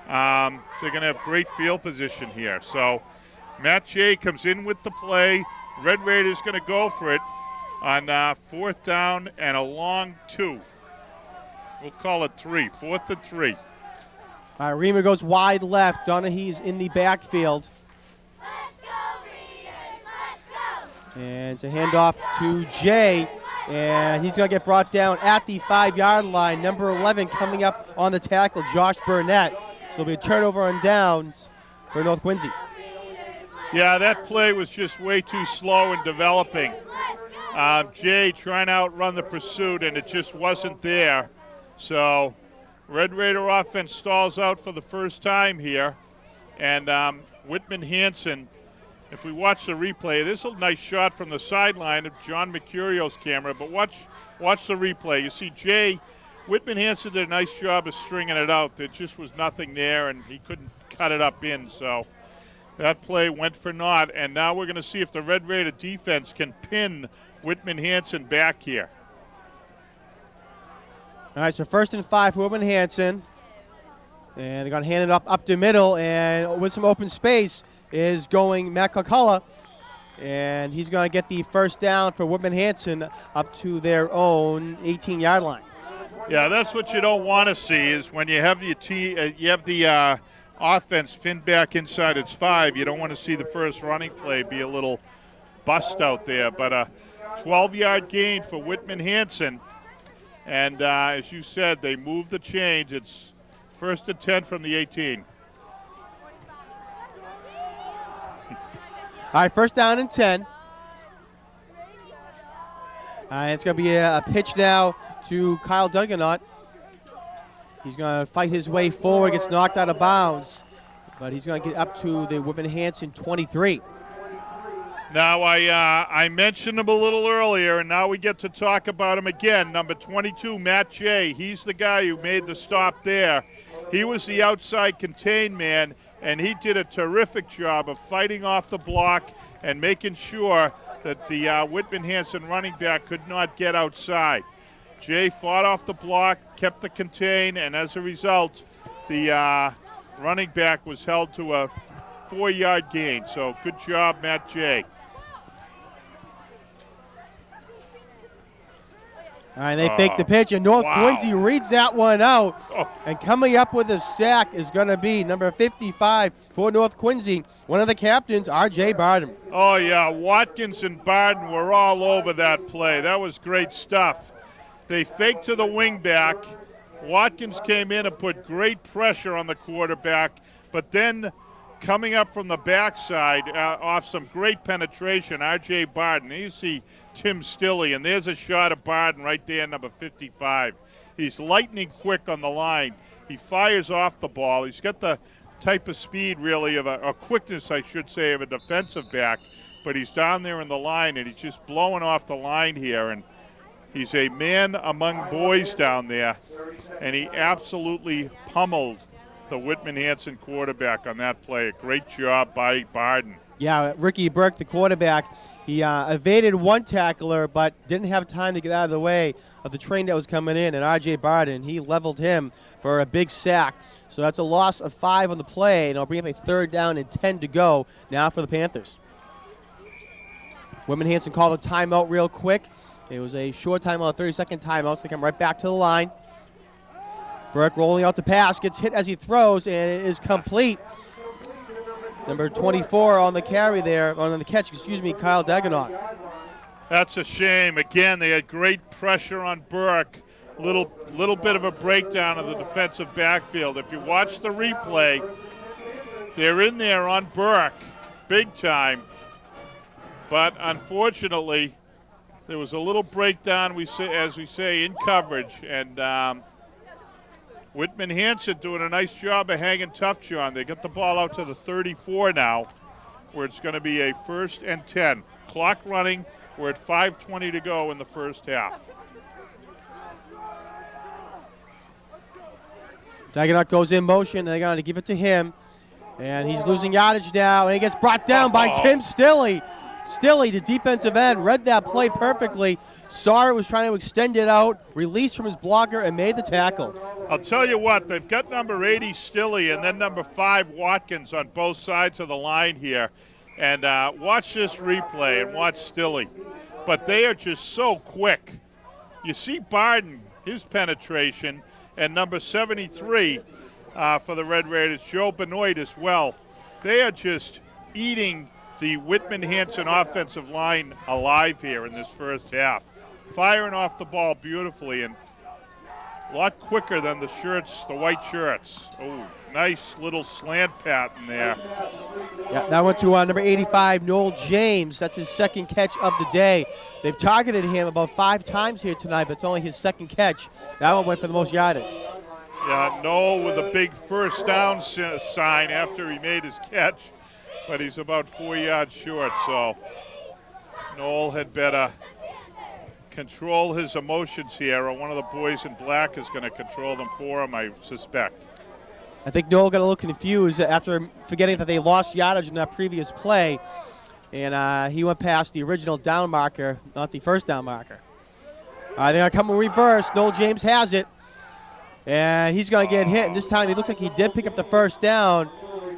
they're going to have great field position here. So Matt Jay comes in with the play. Red Raiders going to go for it on 4th down and a long 2. We'll call it 3. 4th and 3. All right, Reamer goes wide left. Donaghy's in the backfield. Let's go, Raiders! Let's go! And it's a handoff to Jay, and he's going to get brought down at the 5-yard line. Number 11 coming up on the tackle, Josh Burnett. So it'll be a turnover on downs for North Quincy. Yeah, that play was just way too slow in developing. Jay trying to outrun the pursuit, and it just wasn't there. So Red Raider offense stalls out for the first time here. And Whitman Hanson, if we watch the replay, this is a nice shot from the sideline of John Mercurio's camera, but watch the replay. You see Whitman Hanson did a nice job of stringing it out. There just was nothing there, and he couldn't cut it up in. So that play went for naught, and now we're going to see if the Red Raider defense can pin Whitman Hanson back here. All right, so 1st and 5 for Whitman Hanson. And they're going to hand it up the middle, and with some open space is going Matt Kokala. And he's going to get the first down for Whitman Hanson up to their own 18-yard line. Yeah, that's what you don't want to see, is when you have the offense pinned back inside its 5, you don't want to see the first running play be a little bust out there. But a 12-yard gain for Whitman Hanson. And as you said, they moved the chains. It's 1st and 10 from the 18. All right, 1st down and 10. It's going to be a pitch now to Kyle Dugganot. He's going to fight his way forward, gets knocked out of bounds, but he's going to get up to the Whitman Hanson 23. Now, I mentioned him a little earlier, and now we get to talk about him again. Number 22, Matt Jay. He's the guy who made the stop there. He was the outside contained man, and he did a terrific job of fighting off the block and making sure that the Whitman Hanson running back could not get outside. Jay fought off the block, kept the contain, and as a result, the running back was held to a 4-yard gain. So good job, Matt Jay. All right, they fake the pitch, and North Quincy reads that one out. Oh. And coming up with a sack is going to be number 55 for North Quincy, one of the captains, R.J. Barden. Oh, yeah, Watkins and Barden were all over that play. That was great stuff. They faked to the wingback. Watkins came in and put great pressure on the quarterback, but then coming up from the backside off some great penetration, R.J. Barden. You see Tim Stilley, and there's a shot of Barden right there, number 55. He's lightning quick on the line. He fires off the ball. He's got the type of speed, really, of a quickness, I should say, of a defensive back, but he's down there in the line, and he's just blowing off the line here, and he's a man among boys down there, and he absolutely pummeled the Whitman Hanson quarterback on that play. A great job by Barden. Yeah, Ricky Burke, the quarterback, he evaded one tackler but didn't have time to get out of the way of the train that was coming in, and R.J. Barden, he leveled him for a big sack. So that's a loss of 5 on the play, and it'll bring up a 3rd down and 10 to go now for the Panthers. Whitman Hanson called a timeout real quick. It was a short timeout, a 30-second timeout, so they come right back to the line. Burke rolling out the pass, gets hit as he throws, and it is complete. Number 24 on the carry there, on the catch, Kyle Dagenot. That's a shame. Again, they had great pressure on Burke. Little bit of a breakdown of the defensive backfield. If you watch the replay, they're in there on Burke, big time. But unfortunately, there was a little breakdown, as we say, in coverage, and Whitman Hanson doing a nice job of hanging tough, John. They get the ball out to the 34 now, where it's going to be a 1st and 10. Clock running. We're at 5:20 to go in the first half. Dagenot goes in motion. They're going to give it to him, and he's losing yardage now, and he gets brought down by Tim Stilley. Stilley, the defensive end, read that play perfectly. Saw it, was trying to extend it out, released from his blocker, and made the tackle. I'll tell you what, they've got number 80 Stilley and then number 5 Watkins on both sides of the line here. And watch this replay and watch Stilley. But they are just so quick. You see Barden, his penetration, and number 73 for the Red Raiders, Joe Benoit as well. They are just eating the Whitman Hanson offensive line alive here in this first half. Firing off the ball beautifully and a lot quicker than the shirts, the white shirts. Oh, nice little slant pattern there. Yeah, that went to number 85, Noel James. That's his 2nd catch of the day. They've targeted him about 5 times here tonight, but it's only his 2nd catch. That one went for the most yardage. Yeah, Noel with a big 1st down sign after he made his catch, but he's about 4 yards short, so Noel had better control his emotions here, or one of the boys in black is going to control them for him, I suspect. I think Noel got a little confused after forgetting that they lost yardage in that previous play, and he went past the original down marker, not the 1st down marker. They're going to come in reverse. Noel James has it, and he's going to get hit, and this time he looks like he did pick up the 1st down,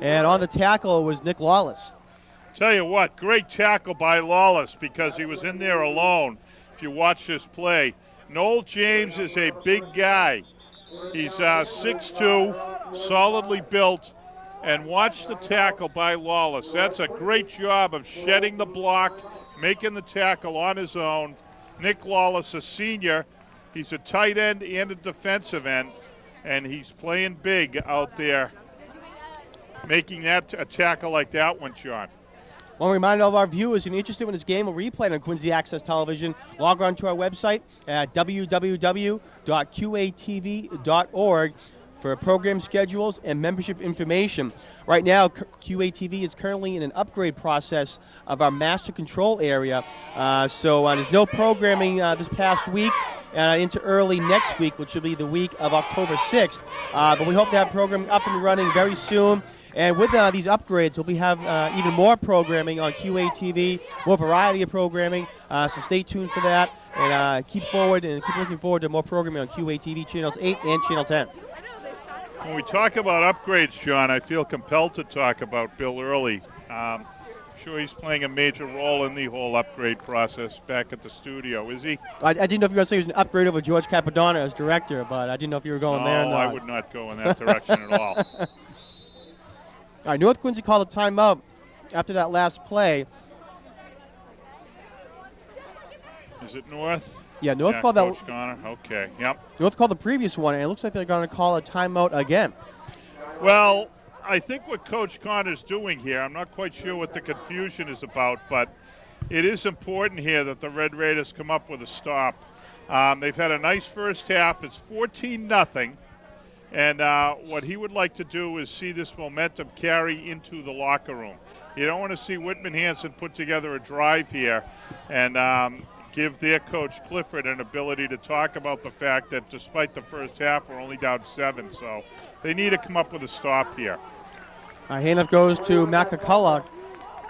and on the tackle was Nick Lawless. Tell you what, great tackle by Lawless because he was in there alone. If you watch this play, Noel James is a big guy. He's 6'2", solidly built, and watch the tackle by Lawless. That's a great job of shedding the block, making the tackle on his own. Nick Lawless, a senior, he's a tight end and a defensive end, and he's playing big out there, making that a tackle like that one, Sean. Want to remind all of our viewers, if you're interested in this game or replay on Quincy Access Television, log on to our website at www.qatv.org for program schedules and membership information. Right now, QATV is currently in an upgrade process of our master control area. So there's no programming this past week into early next week, which will be the week of October 6th. But we hope to have programming up and running very soon. And with these upgrades, we'll have even more programming on QATV, more variety of programming. So stay tuned for that, and keep looking forward to more programming on QATV Channels 8 and Channel 10. When we talk about upgrades, John, I feel compelled to talk about Bill Early. I'm sure he's playing a major role in the whole upgrade process back at the studio, is he? I didn't know if you were going to say he was an upgrade over George Capadonna as director, but I didn't know if you were going there or No, not. I would not go in that direction at all. All right, North Quincy called a timeout after that last play. Is it North? Yeah, North Yeah, called that. Coach Connor. Okay, yep. North called the previous one, and it looks like they're going to call a timeout again. Well, I think what Coach Connor's doing here, I'm not quite sure what the confusion is about, but it is important here that the Red Raiders come up with a stop. They've had a nice first half. It's 14-0. And what he would like to do is see this momentum carry into the locker room. You don't want to see Whitman Hanson put together a drive here and give their coach Clifford an ability to talk about the fact that despite the first half, we're only down 7. So they need to come up with a stop here. Handoff goes to Matt McCullough,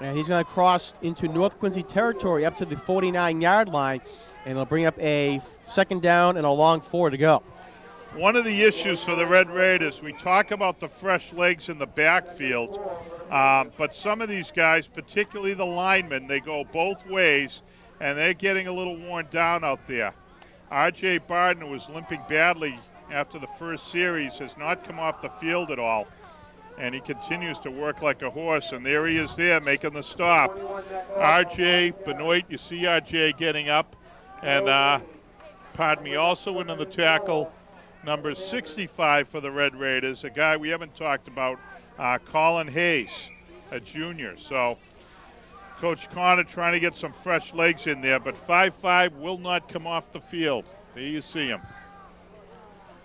and he's going to cross into North Quincy territory up to the 49-yard line, and he'll bring up a second down and a long 4 to go. One of the issues for the Red Raiders, we talk about the fresh legs in the backfield, but some of these guys, particularly the linemen, they go both ways, and they're getting a little worn down out there. R.J. Barden, who was limping badly after the first series, has not come off the field at all, and he continues to work like a horse, and there he is there making the stop. R.J. Benoit, you see R.J. getting up, and also in on the tackle, number 65 for the Red Raiders, a guy we haven't talked about, Colin Hayes, a junior. So Coach Connor trying to get some fresh legs in there, but 5-5 will not come off the field. There you see him.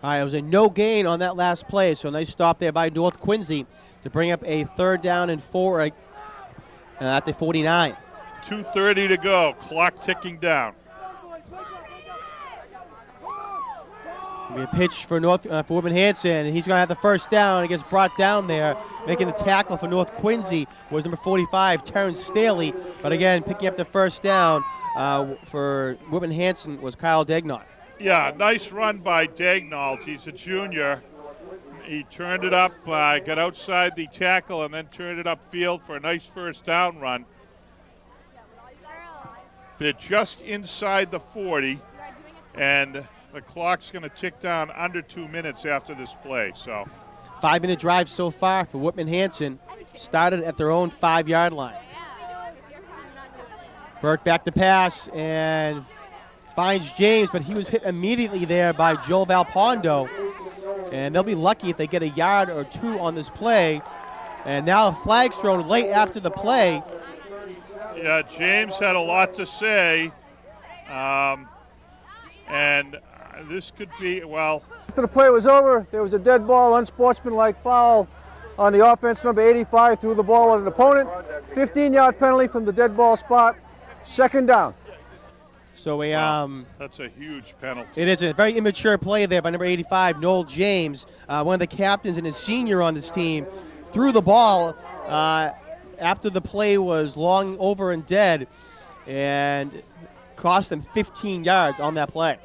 All right, it was a no gain on that last play, so a nice stop there by North Quincy to bring up a 3rd down and 4 at the 49. 2:30 to go, clock ticking down. Be a pitch for Whitman Hanson, and he's going to have the first down. He gets brought down there, making the tackle for North Quincy was number 45, Terrence Staley. But again, picking up the first down for Whitman Hanson was Kyle Dagnall. Yeah, nice run by Dagnall. He's a junior. He turned it up, got outside the tackle, and then turned it upfield for a nice first down run. They're just inside the 40, and the clock's going to tick down under 2 minutes after this play. So, 5-minute drive so far for Whitman Hanson. Started at their own 5-yard line. Burke back to pass and finds James, but he was hit immediately there by Joe Valpondo. And they'll be lucky if they get a yard or 2 on this play. And now a flag's thrown late after the play. Yeah, James had a lot to say. And this could be, well. After the play was over, there was a dead ball, unsportsmanlike foul on the offense. Number 85 threw the ball at an opponent. 15-yard penalty from the dead ball spot. 2nd down. So That's a huge penalty. it is a very immature play there by number 85, Noel James, one of the captains and a senior on this team, threw the ball after the play was long over and dead, and cost them 15 yards on that play.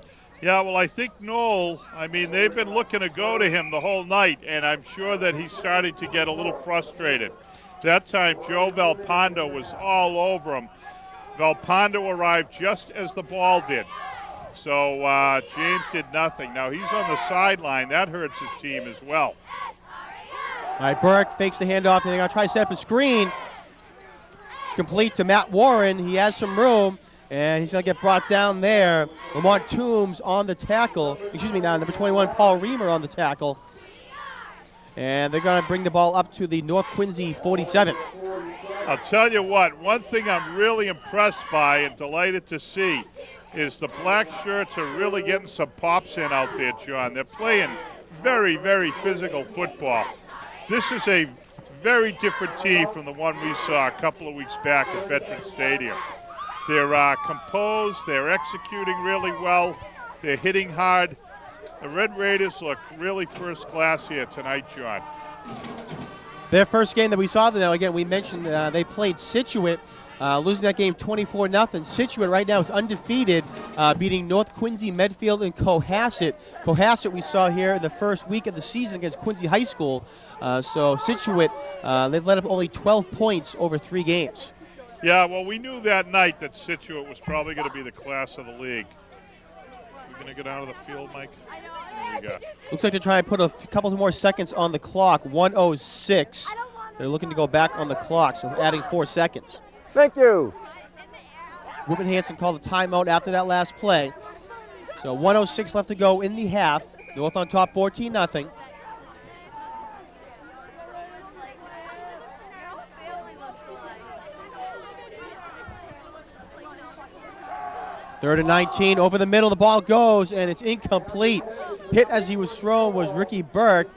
Yeah, well, I think Noel, they've been looking to go to him the whole night, and I'm sure that he's starting to get a little frustrated. That time, Joe Valpondo was all over him. Valpondo arrived just as the ball did. So James did nothing. Now he's on the sideline. That hurts his team as well. All right, Burke fakes the handoff, and they're going to try to set up a screen. It's complete to Matt Warren. He has some room, and he's going to get brought down there. Lamont Toombs on the tackle. Number 21, Paul Reamer on the tackle. And they're going to bring the ball up to the North Quincy 47. I'll tell you what, one thing I'm really impressed by and delighted to see is the black shirts are really getting some pops in out there, John. They're playing very, very physical football. This is a very different team from the one we saw a couple of weeks back at Veterans Stadium. They're composed, they're executing really well, they're hitting hard. The Red Raiders look really first class here tonight, John. Their first game that we saw, though, again, we mentioned they played Scituate, losing that game 24-0. Scituate right now is undefeated, beating North Quincy, Medfield, and Cohasset. Cohasset we saw here in the first week of the season against Quincy High School. So Scituate, they've let up only 12 points over 3 games. Yeah, well, we knew that night that Scituate was probably going to be the class of the league. We're going to get out of the field, Mike? There we go. Looks like they're trying to put a couple more seconds on the clock. 1:06. They're looking to go back on the clock, so adding 4 seconds. Thank you. Whitman Hanson called a timeout after that last play. So 1:06 left to go in the half. North on top 14-0. Third and 19, over the middle, the ball goes, and it's incomplete. Hit as he was thrown was Ricky Burke.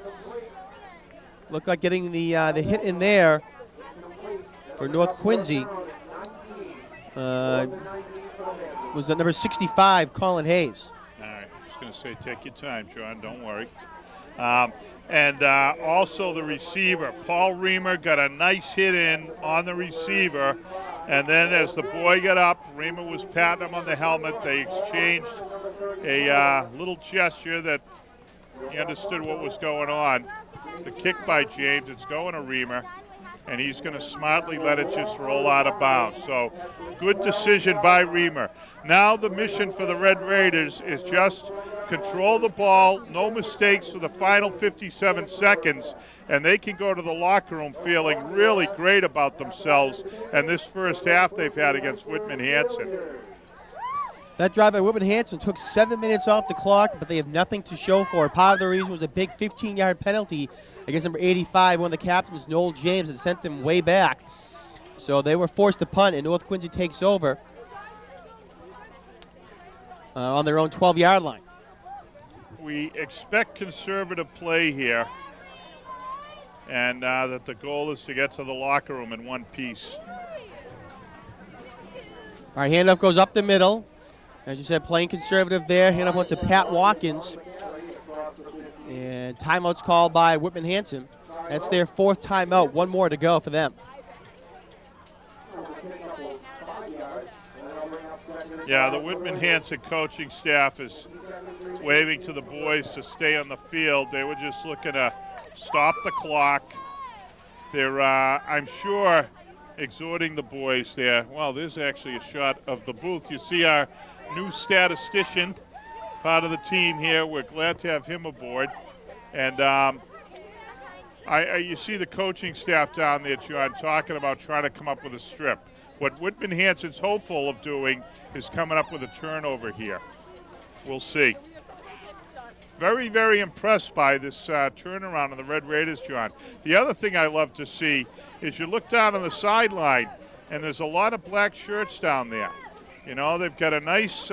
Looked like getting the hit in there for North Quincy. Was the number 65, Colin Hayes. All right, I was going to say, take your time, John, don't worry. And also the receiver, Paul Reamer, got a nice hit in on the receiver. And then as the boy got up, Reamer was patting him on the helmet. They exchanged a little gesture that he understood what was going on. It's the kick by James. It's going to Reamer. And he's going to smartly let it just roll out of bounds. So good decision by Reamer. Now the mission for the Red Raiders is just control the ball, no mistakes for the final 57 seconds, and they can go to the locker room feeling really great about themselves and this first half they've had against Whitman Hanson. That drive by Whitman Hanson took 7 minutes off the clock, but they have nothing to show for it. Part of the reason was a big 15-yard penalty against number 85, one of the captains, Noel James, that sent them way back. So they were forced to punt, and North Quincy takes over on their own 12-yard line. We expect conservative play here, and that the goal is to get to the locker room in one piece. All right, handoff goes up the middle. As you said, playing conservative there. Handoff went to Pat Watkins. And timeout's called by Whitman Hanson. That's their 4th timeout. 1 more to go for them. Yeah, the Whitman Hanson coaching staff is waving to the boys to stay on the field. They were just looking to stop the clock. They're, I'm sure, exhorting the boys there. Well, there's actually a shot of the booth. You see our new statistician, part of the team here. We're glad to have him aboard. And you see the coaching staff down there, John, talking about trying to come up with a strip. What Whitman Hanson's hopeful of doing is coming up with a turnover here. We'll see. Very, very impressed by this turnaround on the Red Raiders, John. The other thing I love to see is you look down on the sideline, and there's a lot of black shirts down there. You know, they've got a nice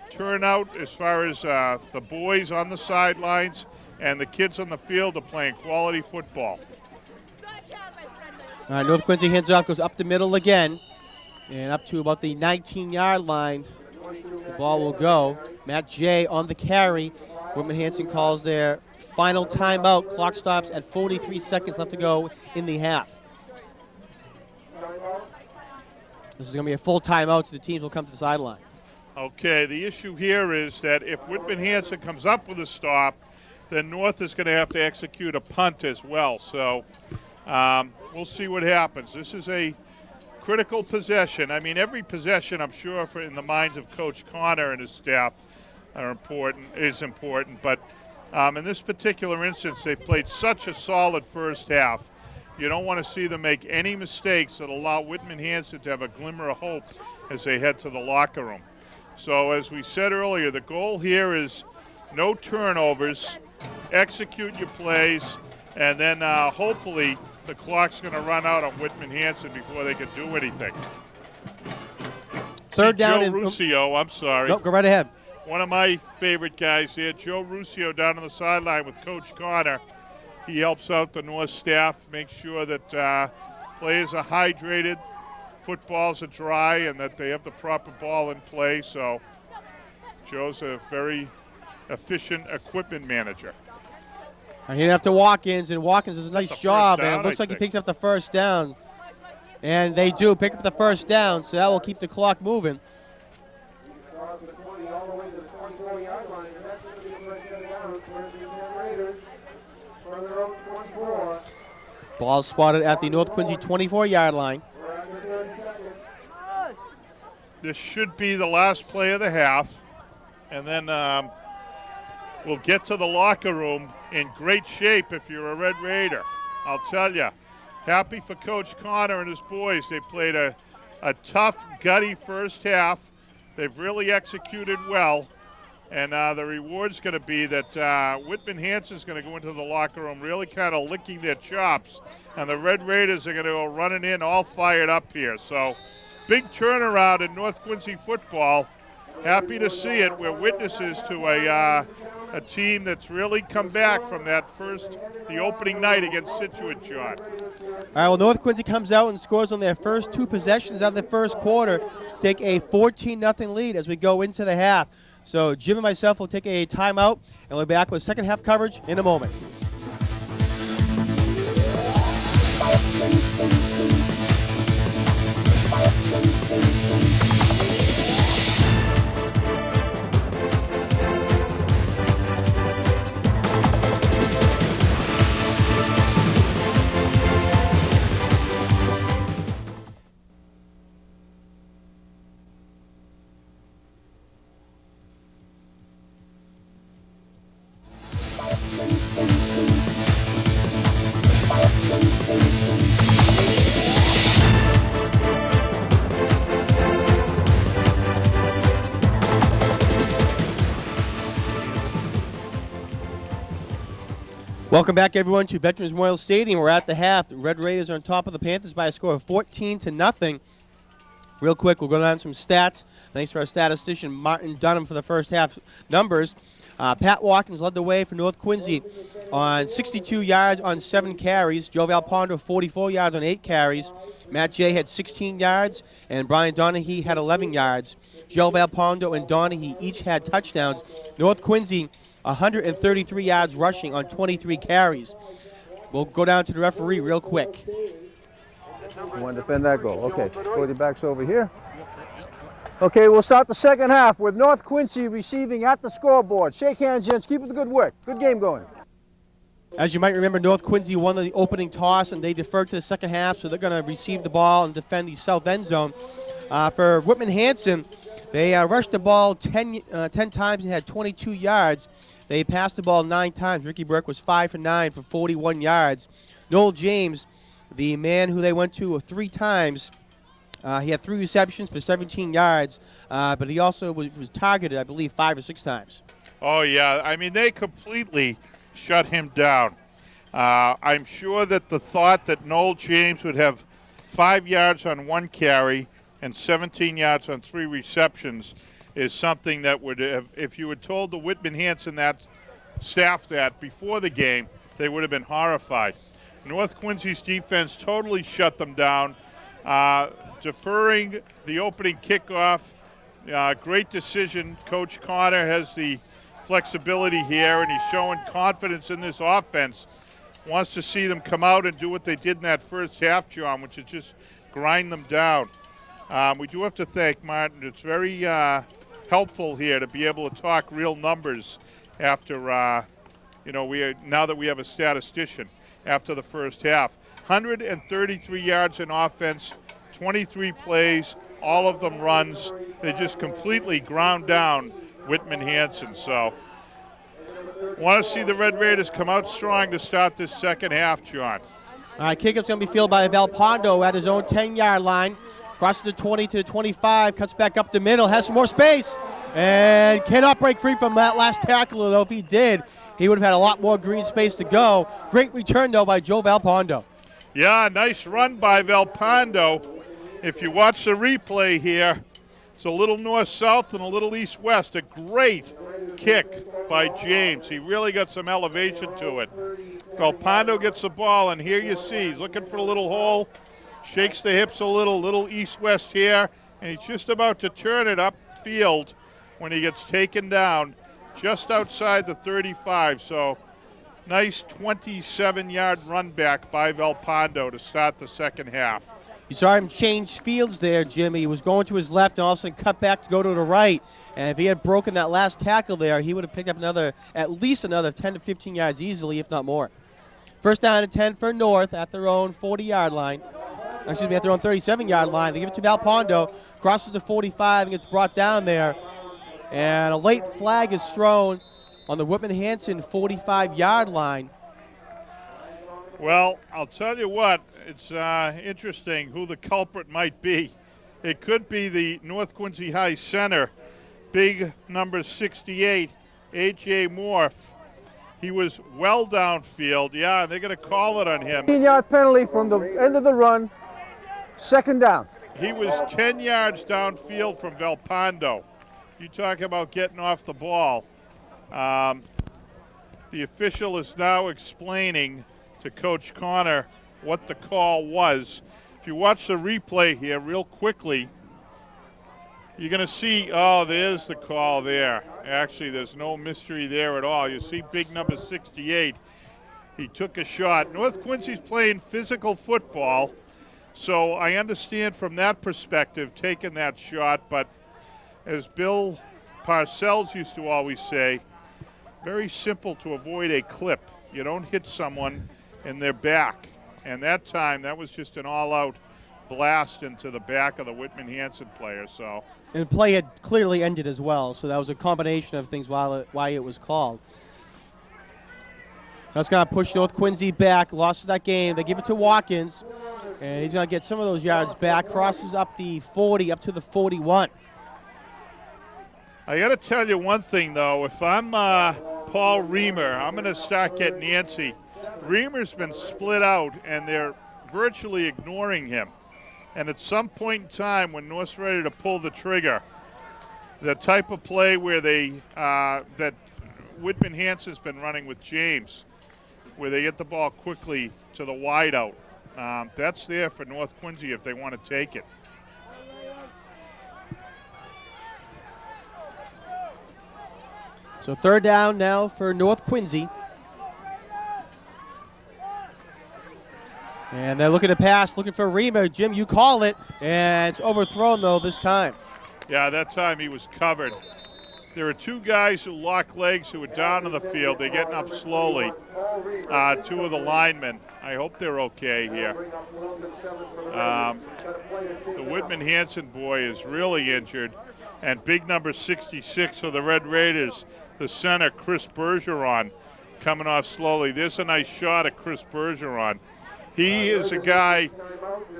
turnout as far as the boys on the sidelines, and the kids on the field are playing quality football. All right, North Quincy hands off, goes up the middle again, and up to about the 19-yard line. The ball will go. Matt Jay on the carry. Whitman Hanson calls their final timeout. Clock stops at 43 seconds left to go in the half. This is going to be a full timeout, so the teams will come to the sideline. Okay, the issue here is that if Whitman Hanson comes up with a stop, then North is going to have to execute a punt as well. So we'll see what happens. This is a critical possession. I mean, every possession, I'm sure, in the minds of Coach Connor and his staff is important. But in this particular instance, they've played such a solid first half. You don't want to see them make any mistakes that allow Whitman Hanson to have a glimmer of hope as they head to the locker room. So as we said earlier, the goal here is no turnovers, execute your plays, and then hopefully the clock's going to run out on Whitman Hanson before they can do anything. Third down. Joe Ruscio, I'm sorry. Nope, go right ahead. One of my favorite guys here, Joe Ruscio, down on the sideline with Coach Connor. He helps out the North staff, makes sure that players are hydrated, footballs are dry, and that they have the proper ball in play. So Joe's a very efficient equipment manager. He didn't have to Watkins, and Watkins does a nice That's the job, first and down, it looks I like he think. picks up the first down. And they do pick up the first down, so that will keep the clock moving. Ball spotted at the North Quincy 24-yard line. This should be the last play of the half, and then we'll get to the locker room in great shape if you're a Red Raider. I'll tell you. Happy for Coach Connor and his boys. They played a tough, gutty first half. They've really executed well. And the reward's going to be that Whitman Hanson's going to go into the locker room really kind of licking their chops. And the Red Raiders are going to go running in all fired up here. So big turnaround in North Quincy football. Happy to see it. We're witnesses to a team that's really come back from the opening night against Situate, John. All right, well, North Quincy comes out and scores on their first two possessions of the first quarter to take a 14-0 lead as we go into the half. So Jim and myself will take a timeout, and we'll be back with second half coverage in a moment. Welcome back, everyone, to Veterans Memorial Stadium. We're at the half. The Red Raiders are on top of the Panthers by a score of 14-0. Real quick, we'll go down some stats. Thanks to our statistician, Martin Dunham, for the first half numbers. Pat Watkins led the way for North Quincy on 62 yards on 7 carries. Joe Valpondo, 44 yards on 8 carries. Matt Jay had 16 yards, and Brian Donahue had 11 yards. Joe Valpondo and Donahue each had touchdowns. North Quincy, 133 yards rushing on 23 carries. We'll go down to the referee real quick. You want to defend that goal? Okay, go with your backs over here. Okay, we'll start the second half with North Quincy receiving at the scoreboard. Shake hands, gents. Keep up the good work. Good game going. As you might remember, North Quincy won the opening toss, and they deferred to the second half, so they're going to receive the ball and defend the south end zone. For Whitman Hanson, they rushed the ball 10 times and had 22 yards. They passed the ball 9 times. Ricky Burke was 5 for 9 for 41 yards. Noel James, the man who they went to 3 times, he had 3 receptions for 17 yards, but he also was targeted, I believe, 5 or 6 times. Oh, yeah. I mean, they completely shut him down. I'm sure that the thought that Noel James would have 5 yards on 1 carry and 17 yards on 3 receptions is something that would have, if you had told the Whitman Hanson staff that before the game, they would have been horrified. North Quincy's defense totally shut them down, deferring the opening kickoff. Great decision. Coach Connor has the flexibility here, and he's showing confidence in this offense. Wants to see them come out and do what they did in that first half, John, which is just grind them down. We do have to thank Martin. It's very helpful here to be able to talk real numbers after, now that we have a statistician after the first half. 133 yards in offense, 23 plays, all of them runs. They just completely ground down Whitman Hanson. So want to see the Red Raiders come out strong to start this second half, John. All right, kickoff's going to be fielded by Valpondo at his own 10-yard line. Crosses the 20 to the 25, cuts back up the middle, has some more space, and cannot break free from that last tackle, though. If he did, he would have had a lot more green space to go. Great return, though, by Joe Valpondo. Yeah, nice run by Velpondo. If you watch the replay here, it's a little north-south and a little east-west. A great kick by James. He really got some elevation to it. Velpondo gets the ball, and here you see he's looking for a little hole, shakes the hips a little east-west here, and he's just about to turn it upfield when he gets taken down just outside the 35. So nice 27-yard run back by Velpondo to start the second half. You saw him change fields there, Jimmy. He was going to his left and all of a sudden cut back to go to the right. And if he had broken that last tackle there, he would have picked up at least another 10 to 15 yards easily, if not more. First down and 10 for North at their own 40-yard line. Excuse me, at their own 37-yard line. They give it to Velpondo, crosses the 45 and gets brought down there. And a late flag is thrown on the Whitman-Hanson 45-yard line. Well, I'll tell you what, it's interesting who the culprit might be. It could be the North Quincy High center, big number 68, A.J. Morph. He was well downfield. Yeah, they're going to call it on him. 15-yard penalty from the end of the run. Second down. He was 10 yards downfield from Velpondo. You talk about getting off the ball. The official is now explaining to Coach Connor what the call was. If you watch the replay here real quickly, you're going to see, oh, there's the call there. Actually, there's no mystery there at all. You see big number 68. He took a shot. North Quincy's playing physical football, so I understand from that perspective taking that shot, but as Bill Parcells used to always say, very simple to avoid a clip. You don't hit someone in their back. And that time, that was just an all-out blast into the back of the Whitman-Hanson player. So, And the play had clearly ended as well, so that was a combination of things why it was called. That's going to push North Quincy back, lost that game. They give it to Watkins, and he's going to get some of those yards back, crosses up the 40, up to the 41. I got to tell you one thing, though. If I'm Paul Reamer, I'm going to start getting antsy. Reamer's been split out, and they're virtually ignoring him. And at some point in time, when North's ready to pull the trigger, the type of play where that Whitman-Hanson's been running with James, where they get the ball quickly to the wideout, that's there for North Quincy if they want to take it. So third down now for North Quincy. And they're looking to pass, looking for Reamer. Jim, you call it, and it's overthrown, though, this time. Yeah, that time he was covered. There are two guys who lock legs who are down in the field. They're getting up slowly. Two of the linemen. I hope they're okay here. The Whitman-Hanson boy is really injured. And big number 66 for the Red Raiders, the center, Chris Bergeron, coming off slowly. There's a nice shot at Chris Bergeron. He is a guy,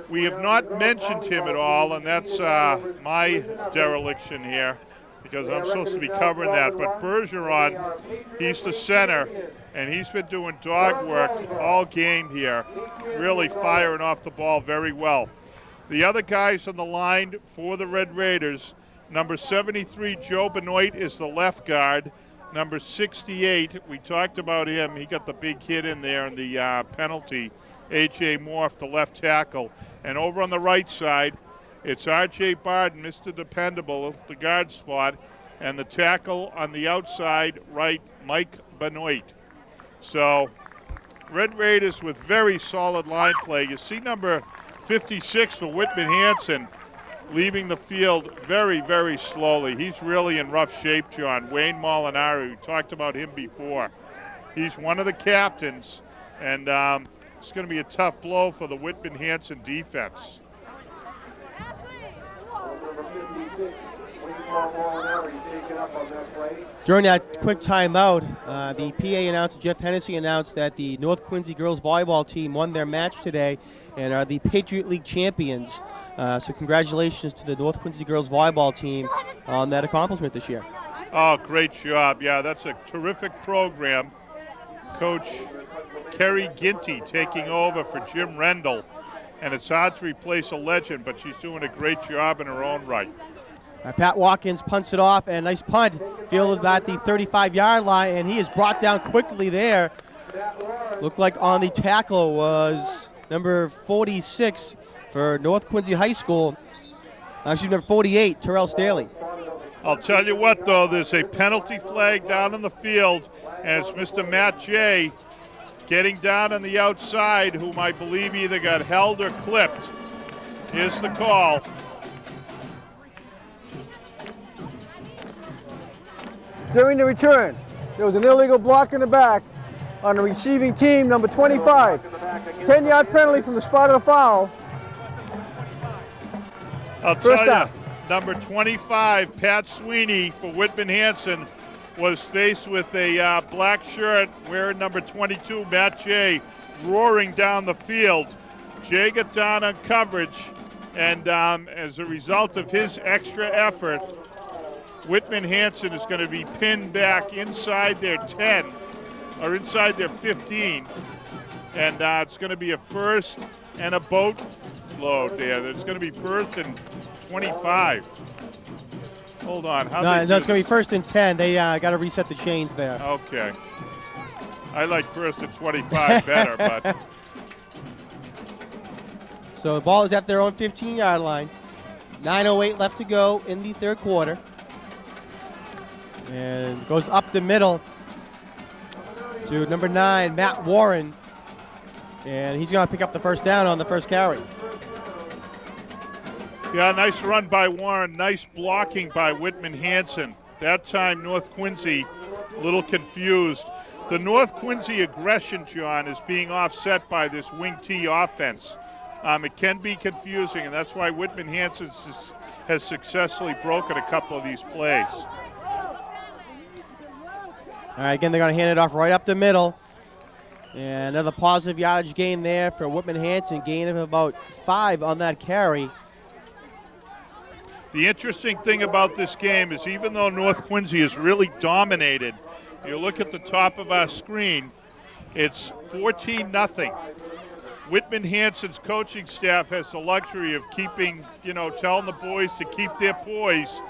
we have not mentioned him at all, and that's my dereliction here because I'm supposed to be covering that. But Bergeron, he's the center, and he's been doing dog work all game here, really firing off the ball very well. The other guys on the line for the Red Raiders, number 73, Joe Benoit, is the left guard. Number 68, we talked about him. He got the big hit in there in the penalty. A.J. Morph, the left tackle. And over on the right side, it's R.J. Barden, Mr. Dependable, the guard spot. And the tackle on the outside right, Mike Benoit. So, Red Raiders with very solid line play. You see number 56 for Whitman-Hanson leaving the field very, very slowly. He's really in rough shape, John. Wayne Molinari, we talked about him before. He's one of the captains, and it's going to be a tough blow for the Whitman-Hanson defense. During that quick timeout, the PA announcer, Jeff Hennessy, announced that the North Quincy girls volleyball team won their match today and are the Patriot League champions. So congratulations to the North Quincy girls volleyball team on that accomplishment this year. Oh, great job. Yeah, that's a terrific program. Coach Kerry Ginty taking over for Jim Rendell. And it's hard to replace a legend, but she's doing a great job in her own right. Pat Watkins punts it off, and nice punt. Fielded at the 35-yard line, and he is brought down quickly there. Looked like on the tackle was number 46 for North Quincy High School. Actually, number 48, Terrell Staley. I'll tell you what, though, there's a penalty flag down in the field, and it's Mr. Matt Jay getting down on the outside, whom I believe either got held or clipped. Here's the call. During the return, there was an illegal block in the back on the receiving team, number 25. 10-yard penalty from the spot of the foul. I'll First tell down. you, number 25, Pat Sweeney for Whitman Hanson, was faced with a black shirt wearing number 22, Matt Jay, roaring down the field. Jay got down on coverage, and as a result of his extra effort, Whitman Hanson is going to be pinned back inside their 10 or inside their 15, and it's going to be a first and a boat load there. It's going to be first and 25. Hold on. No, it's going to be first and 10. They got to reset the chains there. Okay. I like first and 25 better, but So the ball is at their own 15-yard line. 9:08 left to go in the third quarter. And goes up the middle to number 9, Matt Warren. And he's going to pick up the first down on the first carry. yeah, nice run by Warren. Nice blocking by Whitman Hanson. That time, North Quincy a little confused. The North Quincy aggression, John, is being offset by this wing T offense. It can be confusing, and that's why Whitman Hanson has successfully broken a couple of these plays. All right, again, they're going to hand it off right up the middle. And another positive yardage gain there for Whitman Hanson, gain of about 5 on that carry. The interesting thing about this game is even though North Quincy is really dominated, you look at the top of our screen, it's 14-0. Whitman Hanson's coaching staff has the luxury of keeping, telling the boys to keep their poise.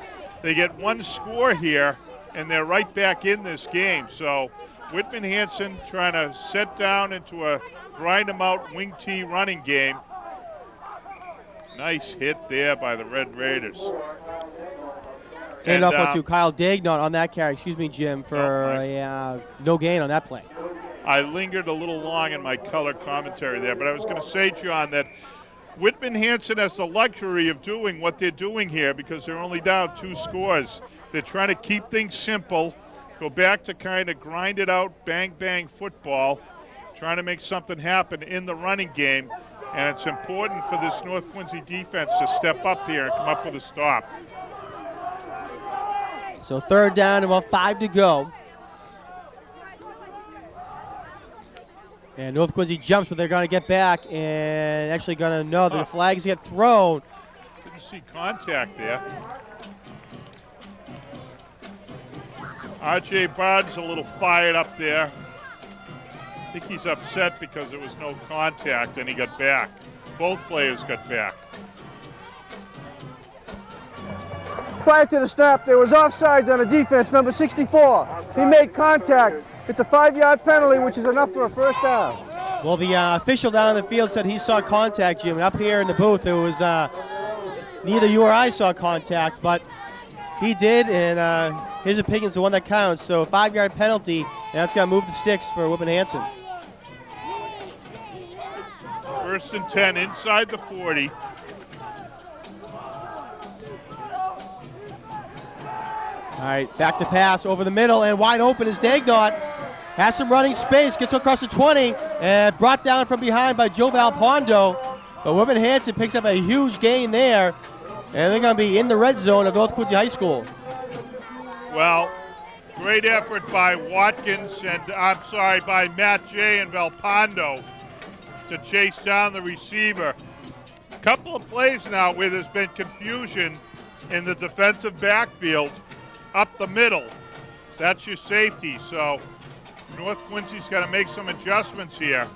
They get one score here, and they're right back in this game. So Whitman Hanson trying to set down into a grind-em-out wing T running game. Nice hit there by the Red Raiders. And off to Kyle Dagnott on that carry. Excuse me, Jim, for a no gain on that play. I lingered a little long in my color commentary there, but I was going to say, John, that Whitman Hanson has the luxury of doing what they're doing here because they're only down 2 scores. They're trying to keep things simple, go back to kind of grind it out, bang football, trying to make something happen in the running game. And it's important for this North Quincy defense to step up here and come up with a stop. So third down, about 5 to go. And North Quincy jumps, but they're going to get back and actually going to know the flags get thrown. Didn't see contact there. R.J. Barnes a little fired up there. I think he's upset because there was no contact and he got back. Both players got back. Prior to the snap, there was offsides on the defense, number 64. He made contact. It's a 5-yard penalty, which is enough for a first down. Well, the official down in the field said he saw contact, Jim. And up here in the booth, it was neither you or I saw contact, but he did, and his opinion's the one that counts. So a 5-yard penalty, and that's going to move the sticks for Whitman Hanson. First and 10 inside the 40. All right, back to pass over the middle, and wide open is Dagnott. Has some running space, gets across the 20, and brought down from behind by Joe Valpondo. But Whitman Hanson picks up a huge gain there, and they're going to be in the red zone of North Quincy High School. Well, great effort by Watkins and, by Matt Jay and Valpondo to chase down the receiver. A couple of plays now where there's been confusion in the defensive backfield up the middle. That's your safety. So North Quincy's got to make some adjustments here.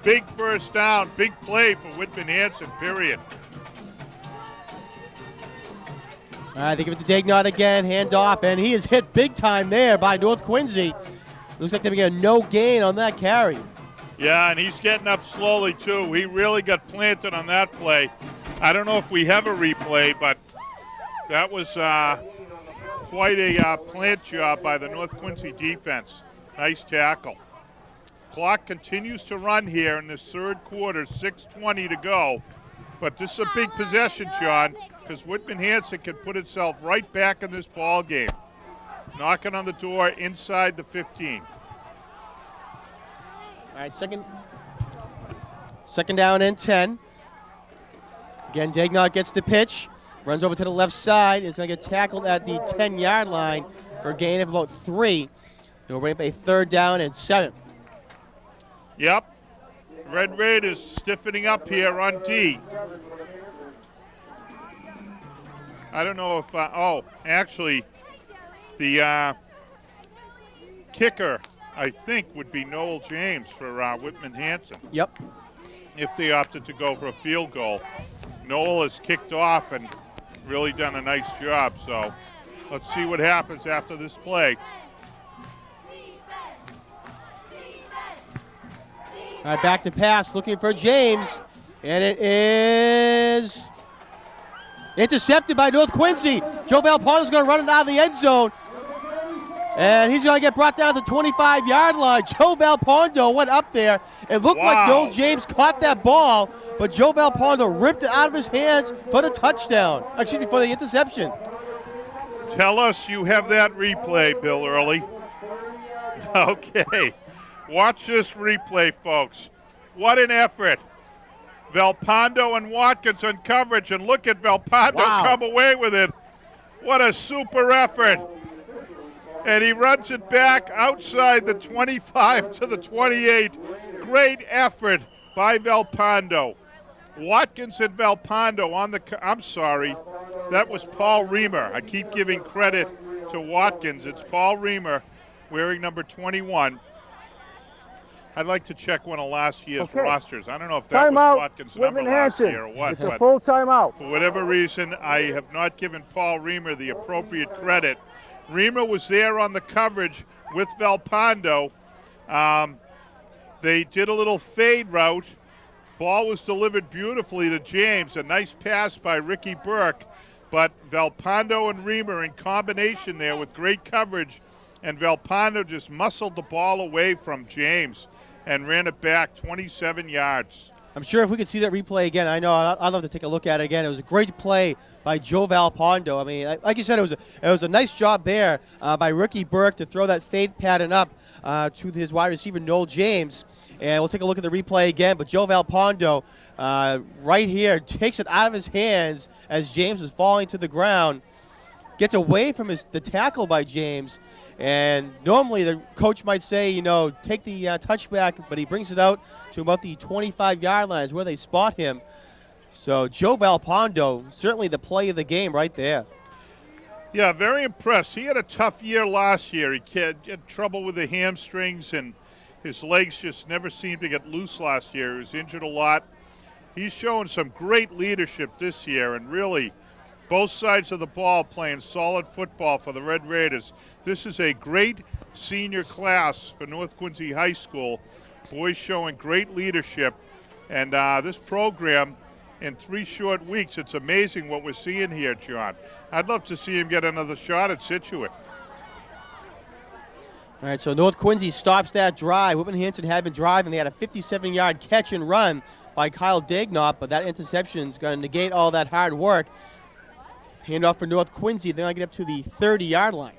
Big first down, big play for Whitman Hanson, period. All right, they give it to Dagnott again, hand off, and he is hit big time there by North Quincy. Looks like they're going to get a no gain on that carry. Yeah, and he's getting up slowly, too. He really got planted on that play. I don't know if we have a replay, but that was quite a plant job by the North Quincy defense. Nice tackle. Clock continues to run here in this third quarter, 6:20 to go. But this is a big possession, John, because Whitman Hanson can put itself right back in this ball game. Knocking on the door inside the 15. All right, second down and 10. Again, Dagnott gets the pitch, runs over to the left side. It's going to get tackled at the 10-yard line for a gain of about 3. They'll bring up a 3rd down and 7. Yep. Red Raiders stiffening up here on D. I don't know if, actually, the kicker, I think, would be Noel James for Whitman Hanson. Yep. If they opted to go for a field goal. Noel has kicked off and really done a nice job, so let's see what happens after this play. All right, back to pass, looking for James, and it is intercepted by North Quincy. Joe Valpondo's going to run it out of the end zone, and he's going to get brought down to the 25-yard line. Joe Valpondo went up there. It looked like Noel James caught that ball, but Joe Valpondo ripped it out of his hands for the touchdown. Excuse me, for the interception. Tell us you have that replay, Bill Early. Okay. Watch this replay, folks. What an effort. Valpondo and Watkins on coverage, and look at Valpondo come away with it. What a super effort. And he runs it back outside the 25 to the 28. Great effort by Valpondo. Watkins and Valpondo on the, I'm sorry, that was Paul Reamer. I keep giving credit to Watkins. It's Paul Reamer wearing number 21. I'd like to check one of last year's rosters. I don't know if that was Watkins' number last year or what. It's a full timeout. For whatever reason, I have not given Paul Reamer the appropriate credit. Reamer was there on the coverage with Valpondo. They did a little fade route. Ball was delivered beautifully to James. A nice pass by Ricky Burke. But Valpondo and Reamer in combination there with great coverage. And Valpondo just muscled the ball away from James and ran it back 27 yards. I'm sure if we could see that replay again, I know I'd love to take a look at it again. It was a great play by Joe Valpondo. I mean, like you said, it was a nice job there by Ricky Burke to throw that fade pattern up to his wide receiver, Noel James. And we'll take a look at the replay again. But Joe Valpondo right here takes it out of his hands as James was falling to the ground, gets away from the tackle by James. And normally the coach might say, you know, take the touchback, but he brings it out to about the 25-yard line is where they spot him. So Joe Valpondo, certainly the play of the game right there. Yeah, very impressed. He had a tough year last year. He had trouble with the hamstrings, and his legs just never seemed to get loose last year. He was injured a lot. He's shown some great leadership this year, and really both sides of the ball playing solid football for the Red Raiders. This is a great senior class for North Quincy High School. Boys showing great leadership. And this program, in 3 short weeks, it's amazing what we're seeing here, John. I'd love to see him get another shot at Scituate. All right, so North Quincy stops that drive. Whitman Hanson had been driving. They had a 57-yard catch and run by Kyle Dagnott, but that interception is going to negate all that hard work. Handoff for North Quincy. They're going to get up to the 30-yard line.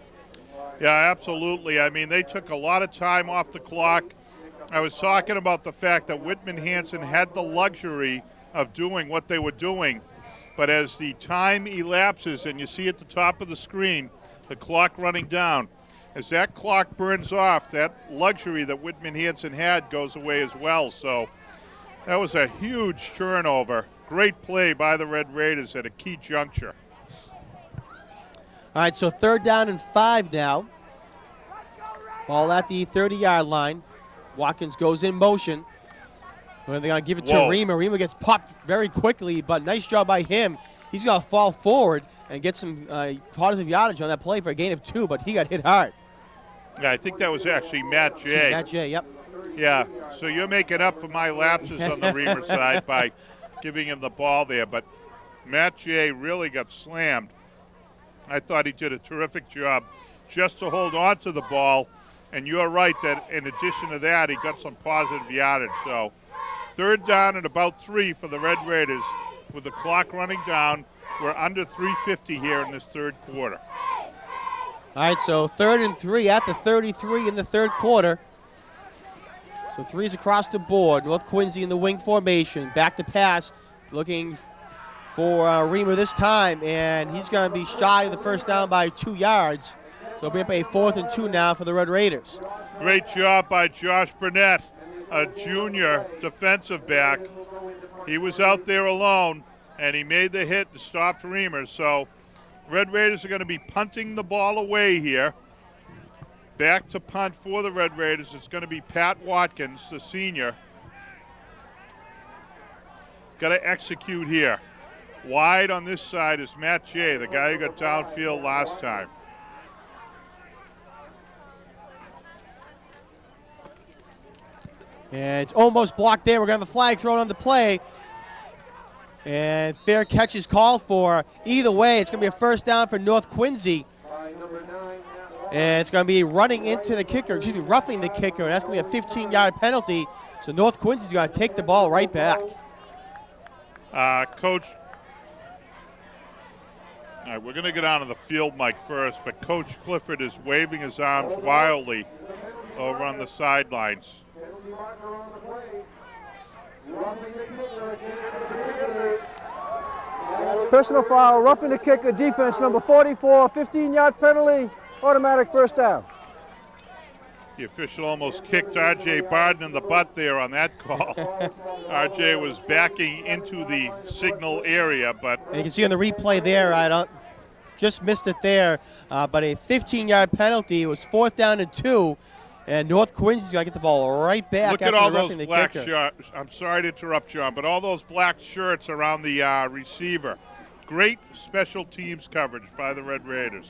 Yeah, absolutely. I mean, they took a lot of time off the clock. I was talking about the fact that Whitman Hanson had the luxury of doing what they were doing. But as the time elapses, and you see at the top of the screen, the clock running down, as that clock burns off, that luxury that Whitman Hanson had goes away as well. So that was a huge turnover. Great play by the Red Raiders at a key juncture. All right, so 3rd down and 5 now. Ball at the 30-yard line. Watkins goes in motion. They're going to give it to Whoa. Reamer. Reamer gets popped very quickly, but nice job by him. He's going to fall forward and get some positive yardage on that play for a gain of 2, but he got hit hard. Yeah, I think that was actually Matt J. Matt J, yep. Yeah, so you're making up for my lapses on the Reamer side by giving him the ball there, but Matt J really got slammed. I thought he did a terrific job just to hold on to the ball, and you're right that in addition to that, he got some positive yardage. So 3rd down and about 3 for the Red Raiders with the clock running down. We're under 3:50 here in this 3rd quarter. All right, so 3rd and 3 at the 33 in the 3rd quarter. So 3s across the board. North Quincy in the wing formation. Back to pass, looking for Reamer this time, and he's going to be shy of the first down by 2 yards. So it'll be up a 4th and 2 now for the Red Raiders. Great job by Josh Burnett, a junior defensive back. He was out there alone, and he made the hit and stopped Reamer. So Red Raiders are going to be punting the ball away here. Back to punt for the Red Raiders. It's going to be Pat Watkins, the senior. Got to execute here. Wide on this side is Matt J., the guy who got downfield last time. And it's almost blocked there. We're going to have a flag thrown on the play. And fair catch is called for. Either way, it's going to be a first down for North Quincy. And it's going to be running into the kicker, roughing the kicker. And that's going to be a 15-yard penalty. So North Quincy's going to take the ball right back. Coach, all right, we're going to get onto the field mic first, but Coach Clifford is waving his arms wildly over on the sidelines. Personal foul, roughing the kicker, defense number 44, 15-yard penalty, automatic first down. The official almost kicked R.J. Barden in the butt there on that call. R.J. was backing into the signal area, but And you can see on the replay there, I just missed it there, but a 15-yard penalty. It was 4th down and 2, and North Quincy's going to get the ball right back look after at all the roughing those the black kicker. shirts. I'm sorry to interrupt, John, but all those black shirts around the receiver. Great special teams coverage by the Red Raiders.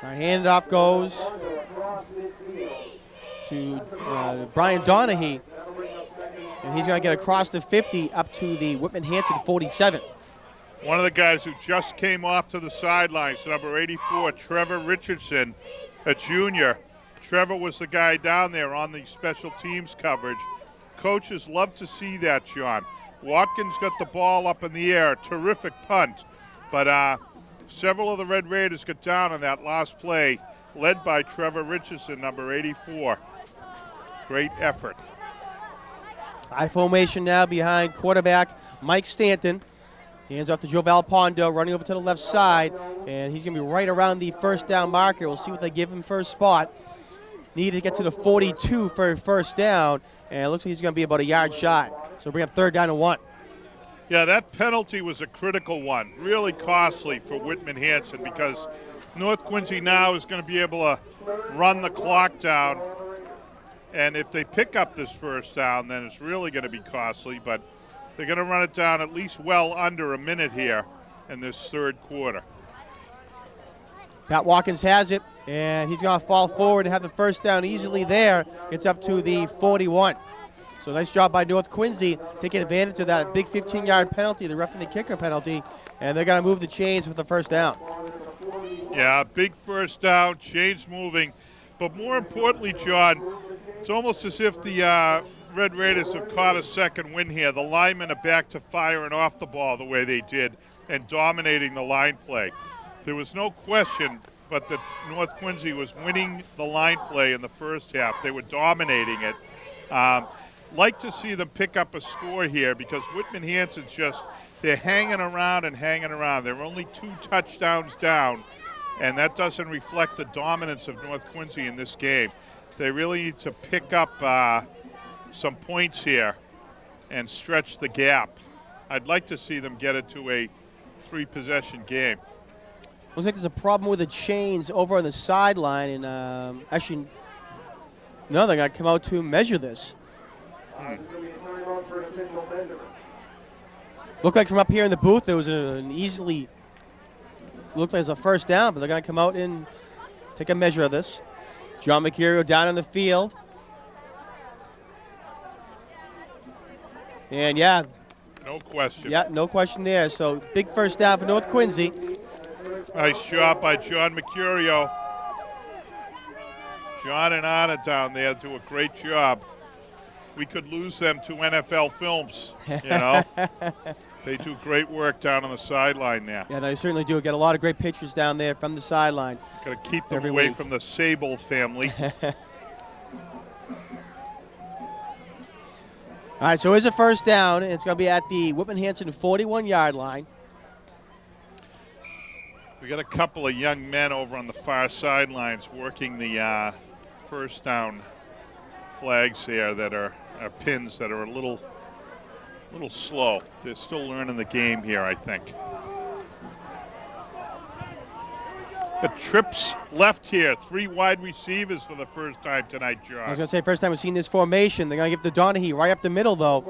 Our handoff goes to Brian Donahue, and he's going to get across the 50 up to the Whitman-Hanson 47. One of the guys who just came off to the sidelines, number 84, Trevor Richardson, a junior. Trevor was the guy down there on the special teams coverage. Coaches love to see that, John. Watkins got the ball up in the air, terrific punt, but several of the Red Raiders got down on that last play, led by Trevor Richardson, number 84. Great effort. I formation now behind quarterback Mike Stanton. Hands off to Joe Valpondo, running over to the left side, and he's going to be right around the first down marker. We'll see what they give him for a spot. Needed to get to the 42 for a first down, and it looks like he's going to be about a yard shy. So bring up 3rd down and 1. Yeah, that penalty was a critical one, really costly for Whitman-Hanson because North Quincy now is going to be able to run the clock down, and if they pick up this first down, then it's really going to be costly, but they're going to run it down at least well under a minute here in this 3rd quarter. Pat Watkins has it, and he's going to fall forward and have the first down easily there. Gets up to the 41. So nice job by North Quincy taking advantage of that big 15-yard penalty, the roughing the kicker penalty, and they're going to move the chains with the first down. Yeah, big first down, chains moving. But more importantly, John, it's almost as if the Red Raiders have caught a second win here. The linemen are back to firing off the ball the way they did and dominating the line play. There was no question but that North Quincy was winning the line play in the first half. They were dominating it. Like to see them pick up a score here because Whitman-Hanson's they're hanging around and hanging around. They're only 2 touchdowns down, and that doesn't reflect the dominance of North Quincy in this game. They really need to pick up some points here and stretch the gap. I'd like to see them get it to a 3-possession game. Looks like there's a problem with the chains over on the sideline, and actually, no, they're going to come out to measure this. Looked like from up here in the booth, there was an easily, looked like it was a first down, but they're going to come out and take a measure of this. John Mercurio down on the field. And yeah, No question. yeah, no question there. So big first down for North Quincy. Nice job by John Mercurio. John and Anna down there do a great job. We could lose them to NFL Films, you know. They do great work down on the sideline there. Yeah, they certainly do. Get a lot of great pictures down there from the sideline. Got to keep them Every away week. from the Sable family. All right, so here's a first down. It's going to be at the Whitman-Hanson 41-yard line. We got a couple of young men over on the far sidelines working the first down flags here that are pins that are a little slow. They're still learning the game here, I think. The trips left here. 3 wide receivers for the first time tonight, I John. was going to say, first time we've seen this formation. They're going to give the Donahue right up the middle, though.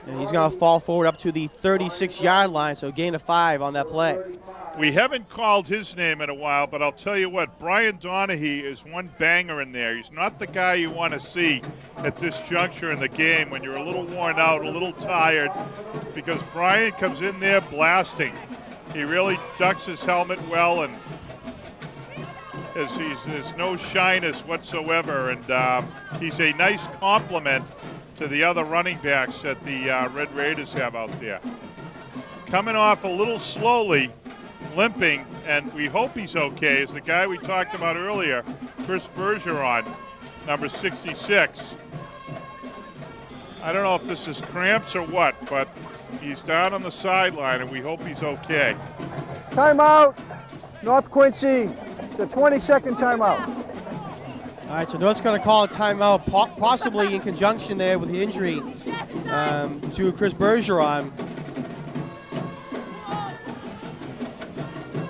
And he's going to fall forward up to the 36-yard line, so gain of 5 on that play. We haven't called his name in a while, but I'll tell you what, Brian Donahue is one banger in there. He's not the guy you want to see at this juncture in the game when you're a little worn out, a little tired, because Brian comes in there blasting. He really ducks his helmet well, and there's no shyness whatsoever, and he's a nice complement to the other running backs that the Red Raiders have out there. Coming off a little slowly, limping, and we hope he's okay, is the guy we talked about earlier, Chris Bergeron, number 66. I don't know if this is cramps or what, but he's down on the sideline, and we hope he's okay. Timeout, North Quincy. It's a 20-second timeout. All right, so North's going to call a timeout, possibly in conjunction there with the injury to Chris Bergeron.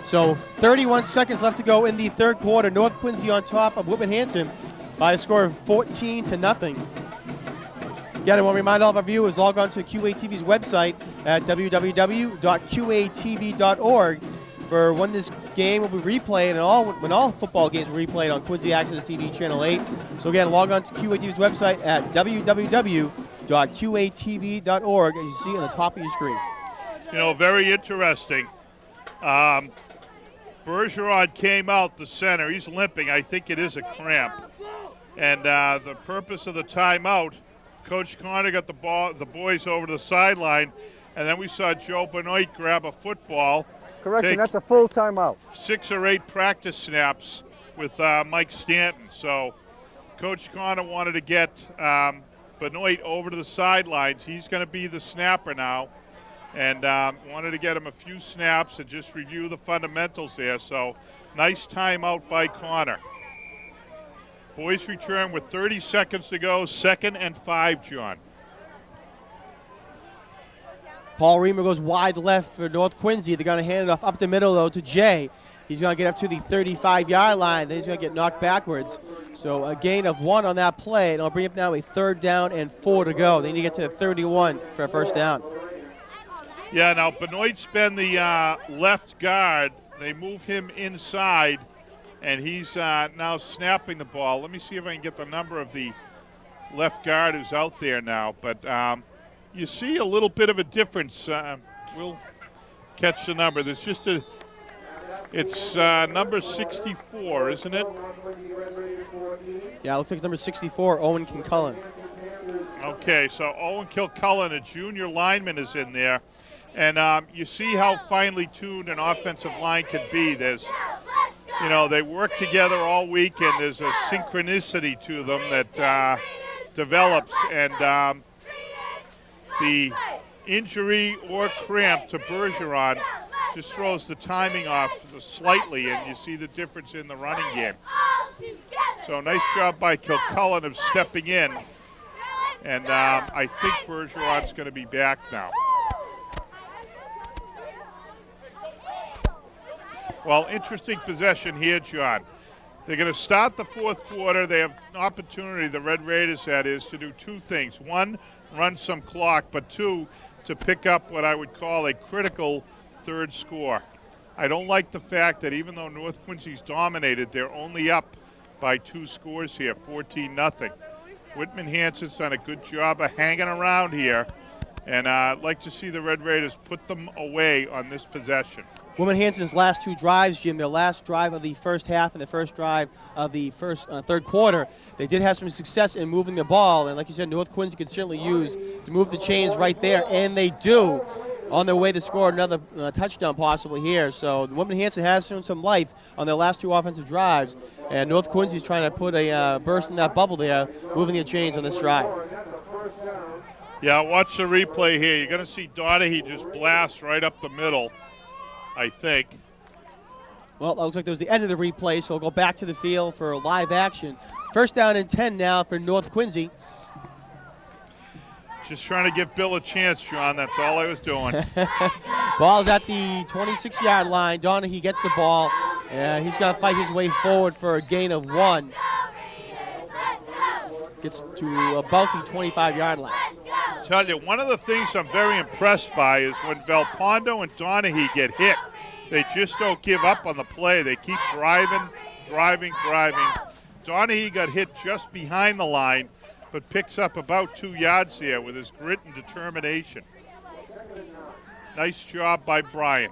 So 31 seconds left to go in the third quarter. North Quincy on top of Whitman-Hanson by a score of 14-0. Again, I want to remind all of our viewers, log on to QATV's website at www.qatv.org for when this game will be replayed and when all football games will be replayed on Quincy Access TV Channel 8. So again, log on to QATV's website at www.qatv.org, as you see on the top of your screen. You know, very interesting. Bergeron came out the center. He's limping. I think it is a cramp. And the purpose of the timeout, Coach Connor got the boys over to the sideline, and then we saw Joe Benoit grab a football. Correction, take that's a full timeout. 6 or 8 practice snaps with Mike Stanton. So Coach Connor wanted to get Benoit over to the sidelines. He's going to be the snapper now. And wanted to get him a few snaps and just review the fundamentals there. So nice timeout by Connor. Boys return with 30 seconds to go, 2nd and 5, John. Paul Reamer goes wide left for North Quincy. They're going to hand it off up the middle, though, to Jay. He's going to get up to the 35-yard line. Then he's going to get knocked backwards. So a gain of 1 on that play. And it'll bring up now a 3rd down and 4 to go. They need to get to the 31 for a first down. Yeah, now Benoit's been the left guard. They move him inside, and he's now snapping the ball. Let me see if I can get the number of the left guard who's out there now. But you see a little bit of a difference. We'll catch the number. There's just it's number 64, isn't it? Yeah, it looks like it's number 64, Owen Kincullen. Okay, so Owen Kilcullen, a junior lineman, is in there. And you see how finely tuned an offensive line can be. There's, you know, they work together all week, and there's a synchronicity to them that develops. And the injury or cramp to Bergeron just throws the timing off slightly, and you see the difference in the running game. So nice job by Kilcullen of stepping in. And I think Bergeron's going to be back now. Well, interesting possession here, John. They're going to start the fourth quarter. They have an opportunity, the Red Raiders, that is, to do two things. One, run some clock, but two, to pick up what I would call a critical third score. I don't like the fact that even though North Quincy's dominated, they're only up by 2 scores here, 14-0. Whitman Hanson's done a good job of hanging around here, and I'd like to see the Red Raiders put them away on this possession. Whitman Hanson's last 2 drives, Jim, their last drive of the first half and the first drive of the third quarter, they did have some success in moving the ball. And like you said, North Quincy could certainly use to move the chains right there, and they do, on their way to score another touchdown possibly here. So Whitman Hanson has shown some life on their last 2 offensive drives, and North Quincy's trying to put a burst in that bubble there, moving the chains on this drive. Yeah, watch the replay here. You're going to see Donahue just blast right up the middle, I think. Well, it looks like there was the end of the replay, so we'll go back to the field for live action. First down and 10 now for North Quincy. Just trying to give Bill a chance, John. That's all I was doing. Ball's at the 26-yard line. Donahue gets the ball. He's got to fight his way forward for a gain of 1. Gets to about the 25-yard line. Tell you, one of the things I'm very impressed by is when Valpondo and Donahue get hit, they just don't give up on the play. They keep driving. Donahue got hit just behind the line, but picks up about 2 yards there with his grit and determination. Nice job by Brian.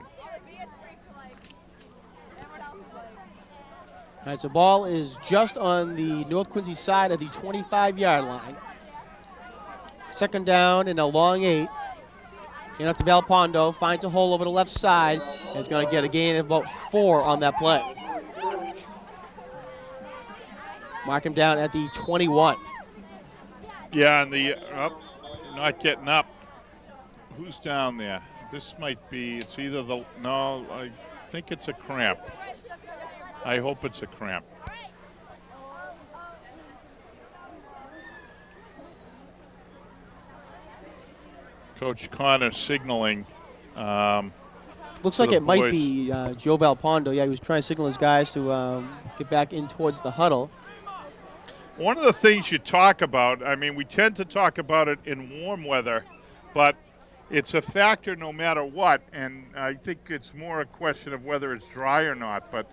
All right, so ball is just on the North Quincy side of the 25-yard line. Second down and a long 8. And up to Valpondo, finds a hole over the left side, and is going to get a gain of about 4 on that play. Mark him down at the 21. Yeah, and the not getting up. Who's down there? This might be, it's either the, no, I think it's a cramp. I hope it's a cramp. Coach Connor signaling. Looks like it might be Joe Valpondo. Yeah, he was trying to signal his guys to get back in towards the huddle. One of the things you talk about, I mean, we tend to talk about it in warm weather, but it's a factor no matter what, and I think it's more a question of whether it's dry or not, but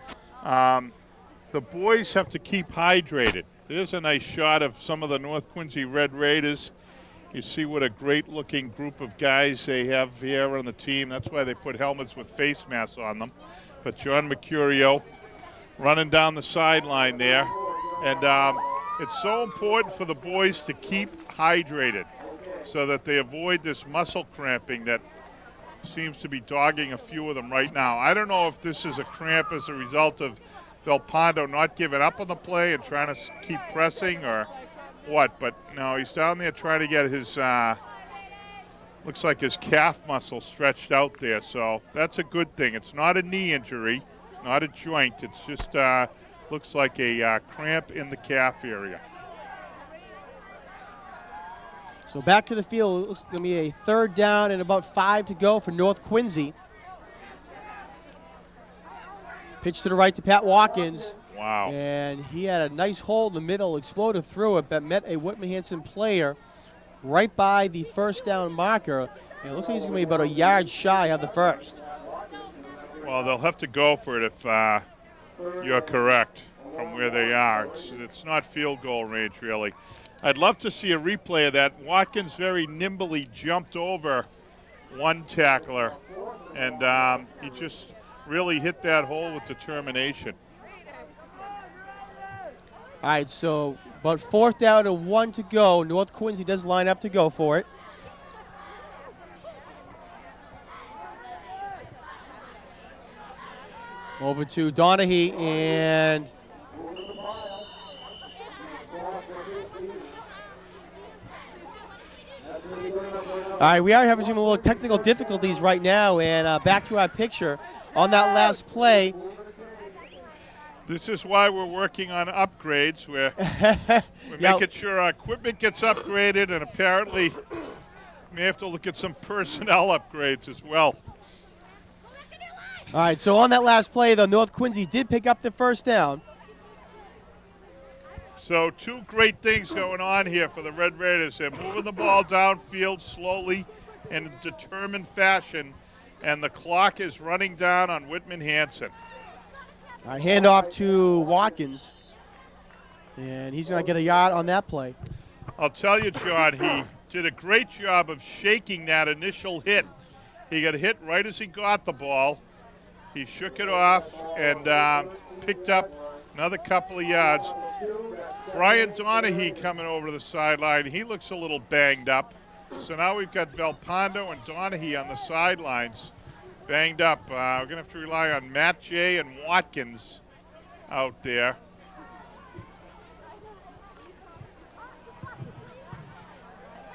the boys have to keep hydrated. There's a nice shot of some of the North Quincy Red Raiders. You see what a great-looking group of guys they have here on the team. That's why they put helmets with face masks on them. But John Mercurio running down the sideline there. And it's so important for the boys to keep hydrated so that they avoid this muscle cramping that seems to be dogging a few of them right now. I don't know if this is a cramp as a result of Valpondo not giving up on the play and trying to keep pressing or what, but no, he's down there trying to get his, looks like his calf muscle stretched out there, so that's a good thing. It's not a knee injury, not a joint. It's just looks like a cramp in the calf area. So back to the field. It looks going to be a third down and about 5 to go for North Quincy. Pitch to the right to Pat Watkins. Wow. And he had a nice hole in the middle, exploded through it, but met a Whitman Hanson player right by the first down marker. And it looks like he's going to be about a yard shy of the first. Well, they'll have to go for it if you're correct from where they are. It's not field goal range, really. I'd love to see a replay of that. Watkins very nimbly jumped over one tackler, and he just really hit that hole with determination. All right, so about 4th down and 1 to go. North Quincy does line up to go for it. Over to Donahue, and all right, we are having some little technical difficulties right now, and back to our picture on that last play. This is why we're working on upgrades. We're making sure our equipment gets upgraded, and apparently we may have to look at some personnel upgrades as well. All right, so on that last play, though, North Quincy did pick up the first down. So 2 great things going on here for the Red Raiders. They're moving the ball downfield slowly in a determined fashion, and the clock is running down on Whitman Hanson. All right, handoff to Watkins. And he's going to get a yard on that play. I'll tell you, John, he did a great job of shaking that initial hit. He got hit right as he got the ball. He shook it off and picked up another couple of yards. Brian Donahue coming over to the sideline. He looks a little banged up. So now we've got Velpondo and Donahue on the sidelines, banged up. We're going to have to rely on Matt Jay and Watkins out there.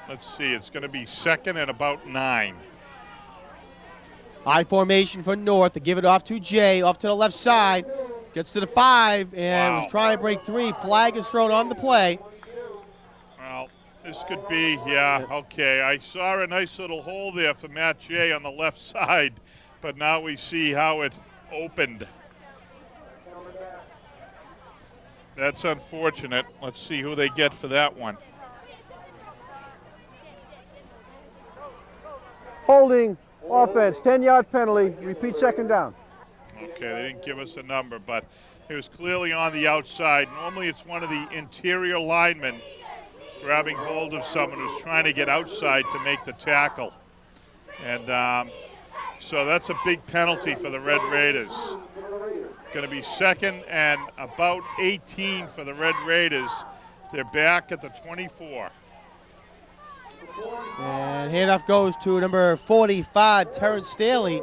Let's see, it's going to be 2nd and about 9. High formation for North. They give it off to Jay, off to the left side. Gets to the 5 and was trying to break 3. Flag is thrown on the play. Well, this could be, yeah, okay. I saw a nice little hole there for Matt Jay on the left side, but now we see how it opened. That's unfortunate. Let's see who they get for that one. Holding, offense, 10-yard penalty. Repeat 2nd down. Okay, they didn't give us a number, but it was clearly on the outside. Normally it's one of the interior linemen grabbing hold of someone who's trying to get outside to make the tackle. And so that's a big penalty for the Red Raiders. Going to be 2nd and about 18 for the Red Raiders. They're back at the 24. And handoff goes to number 45, Terrence Staley.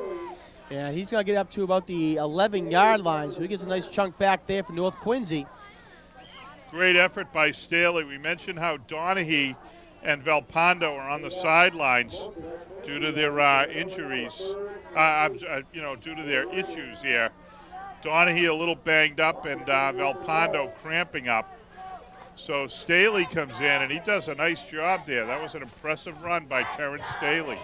And he's going to get up to about the 11-yard line, so he gets a nice chunk back there for North Quincy. Great effort by Staley. We mentioned how Donahue and Velpondo are on the sidelines due to their injuries, due to their issues here. Donahue a little banged up and Velpondo cramping up. So Staley comes in and he does a nice job there. That was an impressive run by Terrence Staley.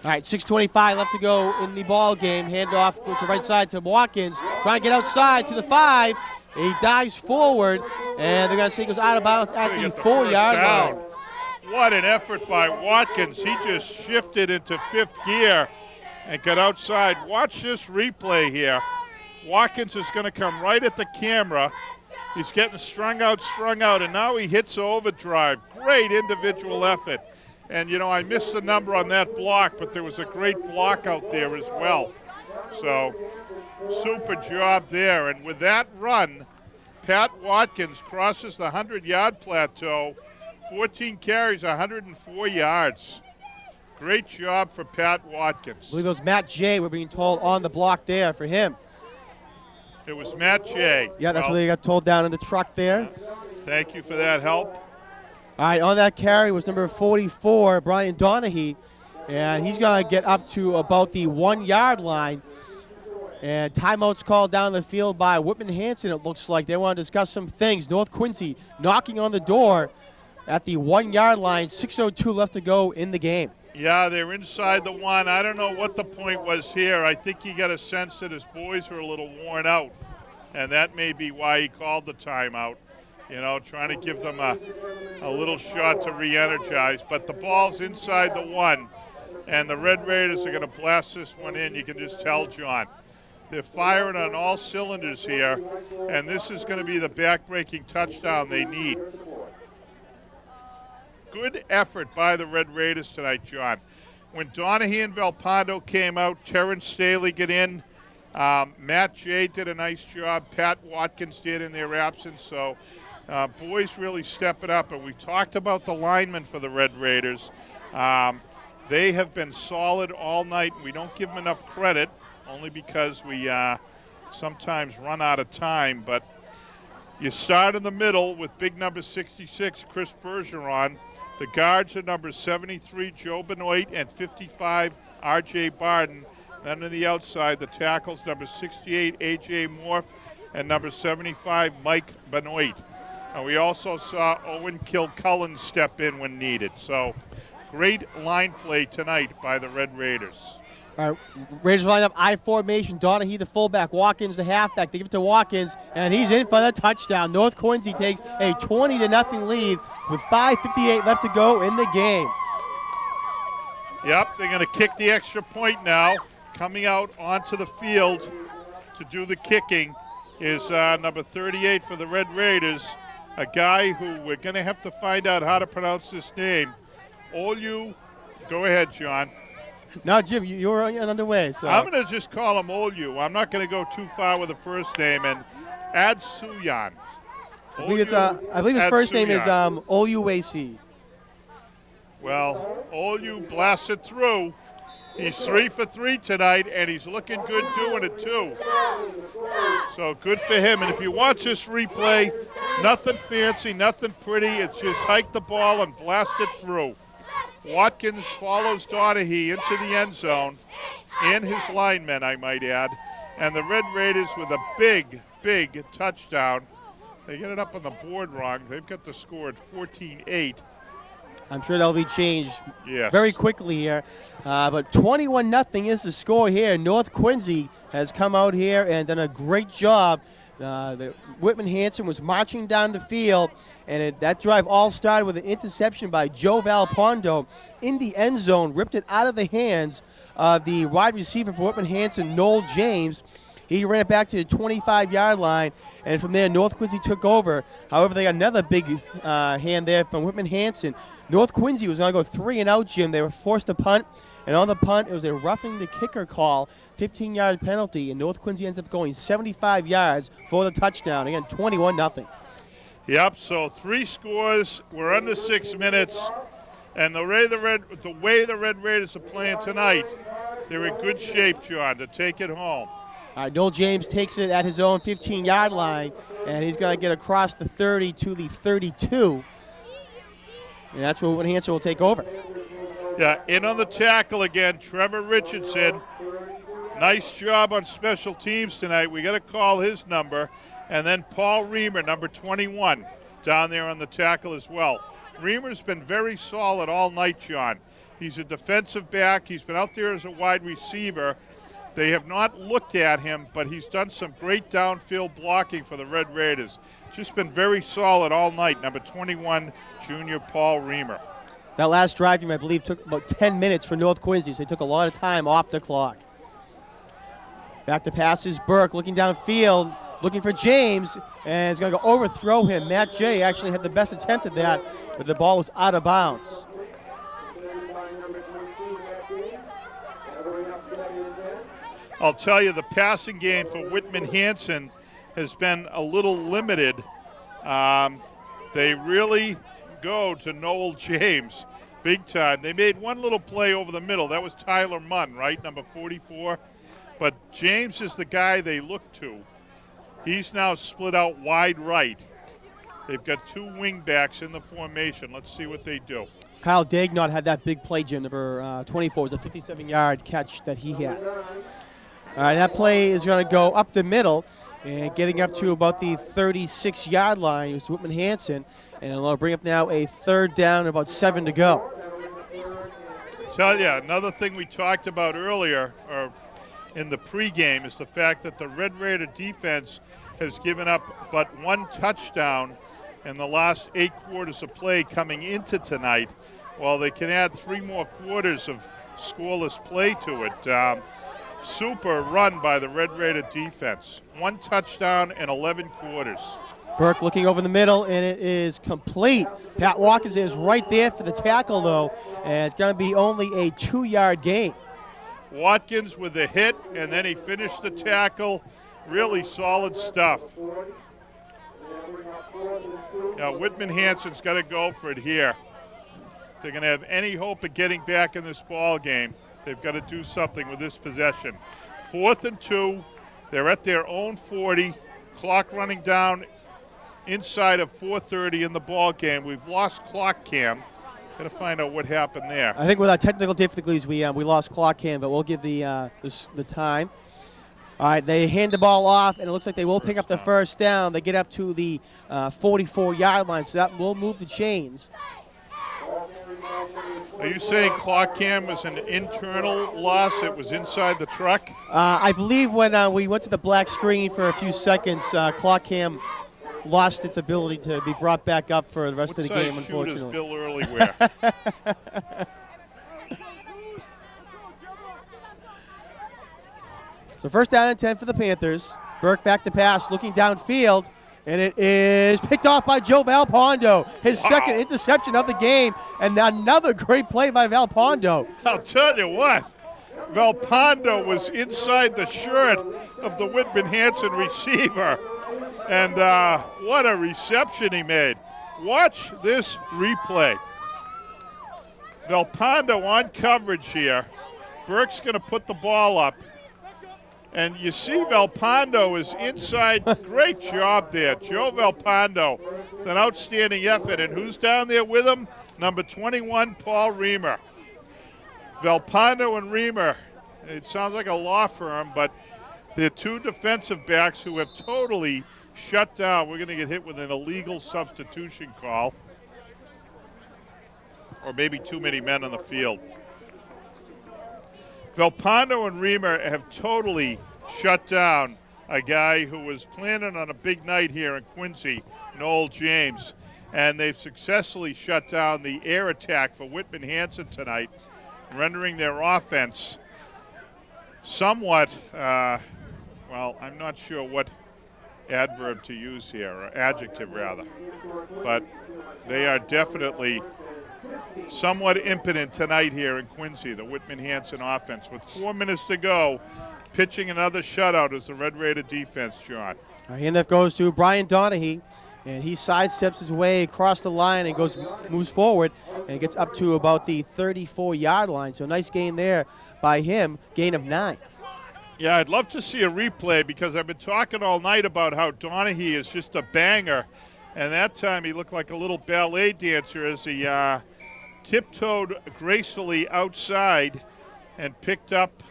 All right, 6:25 left to go in the ball game. Handoff goes to right side to Watkins. Trying to get outside to the 5. He dives forward, and they're going to say he goes out of bounds at the 4-yard line. What an effort by Watkins. He just shifted into 5th gear and got outside. Watch this replay here. Watkins is going to come right at the camera. He's getting strung out, and now he hits overdrive. Great individual effort. And, you know, I missed the number on that block, but there was a great block out there as well. So, super job there. And with that run, Pat Watkins crosses the 100-yard plateau. 14 carries, 104 yards. Great job for Pat Watkins. I believe it was Matt Jay, we're being told, on the block there for him. It was Matt Jay. Yeah, that's what they got told down in the truck there. Thank you for that help. All right, on that carry was number 44, Brian Donahue, and he's going to get up to about the 1-yard line. And timeout's called down the field by Whitman Hanson, it looks like. They want to discuss some things. North Quincy knocking on the door at the 1-yard line, 6:02 left to go in the game. Yeah, they're inside the 1. I don't know what the point was here. I think he got a sense that his boys were a little worn out, and that may be why he called the timeout. You know, trying to give them a little shot to re-energize. But the ball's inside the 1, and the Red Raiders are going to blast this one in. You can just tell, John. They're firing on all cylinders here, and this is going to be the back-breaking touchdown they need. Good effort by the Red Raiders tonight, John. When Donahue and Velpondo came out, Terrence Staley got in. Matt Jay did a nice job. Pat Watkins did in their absence. So boys really stepping up. And we talked about the linemen for the Red Raiders. They have been solid all night. We don't give them enough credit, only because we sometimes run out of time. But you start in the middle with big number 66, Chris Bergeron. The guards are number 73, Joe Benoit, and 55, R.J. Barden. Then on the outside, the tackles, number 68, A.J. Morph, and number 75, Mike Benoit. And we also saw Owen Kilcullen step in when needed. So great line play tonight by the Red Raiders. All right, Raiders line up I formation. Donahue the fullback, Watkins the halfback. They give it to Watkins, and he's in for the touchdown. North Quincy takes a 20-0 lead with 5:58 left to go in the game. Yep, they're going to kick the extra point now. Coming out onto the field to do the kicking is number 38 for the Red Raiders, a guy who we're going to have to find out how to pronounce this name. Olu, go ahead, John. Now, Jim, you're underway. So I'm going to just call him Olu. I'm not going to go too far with the first name. And Adsuyan. I believe his first name is Oluwaci. Well, Olu blasts it through. He's 3 for 3 tonight, and he's looking good doing it too. So good for him. And if you watch this replay, nothing fancy, nothing pretty. It's just hike the ball and blast it through. Watkins follows Donahue into the end zone, and his linemen, I might add. And the Red Raiders with a big, big touchdown. They get it up on the board wrong. They've got the score at 14-8. I'm sure that'll be changed Yes. very quickly here. But 21-0 is the score here. North Quincy has come out here and done a great job. Whitman Hanson was marching down the field, and that drive all started with an interception by Joe Valpondo in the end zone, ripped it out of the hands of the wide receiver for Whitman Hanson, Noel James. He ran it back to the 25-yard line, and from there, North Quincy took over. However, they got another big hand there from Whitman Hanson. North Quincy was going to go 3-and-out, Jim. They were forced to punt, and on the punt, it was a roughing the kicker call, 15-yard penalty, and North Quincy ends up going 75 yards for the touchdown. Again, 21-0. Yep, so 3 scores. We're under 6 minutes. And the way the Red Raiders are playing tonight, they're in good shape, John, to take it home. All right, Noel James takes it at his own 15-yard line, and he's going to get across the 30 to the 32. And that's where Whitman Hanson will take over. Yeah, in on the tackle again, Trevor Richardson. Nice job on special teams tonight. We got to call his number. And then Paul Reamer, number 21, down there on the tackle as well. Reamer's been very solid all night, John. He's a defensive back. He's been out there as a wide receiver. They have not looked at him, but he's done some great downfield blocking for the Red Raiders. Just been very solid all night, number 21, junior Paul Reamer. That last drive, I believe, took about 10 minutes for North Quincy, so they took a lot of time off the clock. Back to passes, Burke looking downfield, looking for James, and he's going to go overthrow him. Matt Jay actually had the best attempt at that, but the ball was out of bounds. I'll tell you, the passing game for Whitman Hanson has been a little limited. They really go to Noel James big time. They made one little play over the middle. That was Tyler Munn, right, number 44. But James is the guy they look to. He's now split out wide right. They've got 2 wing backs in the formation. Let's see what they do. Kyle Dagnott had that big play, Jim, number 24. It was a 57-yard catch that he had. All right, that play is going to go up the middle and getting up to about the 36-yard line. It was Whitman Hanson, and it'll bring up now a 3rd down and about 7 to go. Tell you, another thing we talked about earlier or in the pregame is the fact that the Red Raider defense has given up but 1 touchdown in the last 8 quarters of play coming into tonight. Well, they can add 3 more quarters of scoreless play to it. Super run by the Red Raider defense. 1 touchdown in 11 quarters. Burke looking over the middle, and it is complete. Pat Watkins is right there for the tackle, though, and it's going to be only a 2-yard gain. Watkins with the hit, and then he finished the tackle. Really solid stuff. Now, Whitman Hanson's got to go for it here. If they're going to have any hope of getting back in this ball game, they've got to do something with this possession. 4th and 2. They're at their own 40. Clock running down inside of 4:30 in the ball game. We've lost clock cam. Got to find out what happened there. I think with our technical difficulties, we lost clock cam, but we'll give the time. All right, they hand the ball off, and it looks like they will pick up the 1st down. They get up to the 44-yard line, so that will move the chains. Are you saying clock cam was an internal loss? It was inside the truck? I believe when we went to the black screen for a few seconds, clock cam lost its ability to be brought back up for the rest What of the size game, shoe does unfortunately. Bill Early wear? So first down and 10 for the Panthers. Burke back to pass, looking downfield, and it is picked off by Joe Valpondo. His second interception of the game, and another great play by Valpondo. I'll tell you what, Valpondo was inside the shirt of the Whitman Hanson receiver, and what a reception he made. Watch this replay. Valpondo on coverage here. Burke's going to put the ball up. And you see Valpondo is inside. Great job there. Joe Valpondo, an outstanding effort. And who's down there with him? Number 21, Paul Reamer. Valpondo and Reamer, it sounds like a law firm, but they're two defensive backs who have totally shut down. We're going to get hit with an illegal substitution call. Or maybe too many men on the field. Valpondo and Reamer have totally shut down a guy who was planning on a big night here in Quincy, Noel James, and they've successfully shut down the air attack for Whitman Hanson tonight, rendering their offense somewhat, well, I'm not sure what adverb to use here, or adjective rather, but they are definitely somewhat impotent tonight here in Quincy, the Whitman Hanson offense. With 4 minutes to go, pitching another shutout as the Red Raider defense, John. Handoff goes to Brian Donahue, and he sidesteps his way across the line and moves forward and gets up to about the 34-yard line. So nice gain there by him, gain of 9. Yeah, I'd love to see a replay because I've been talking all night about how Donahue is just a banger. And that time he looked like a little ballet dancer as he tiptoed gracefully outside and picked up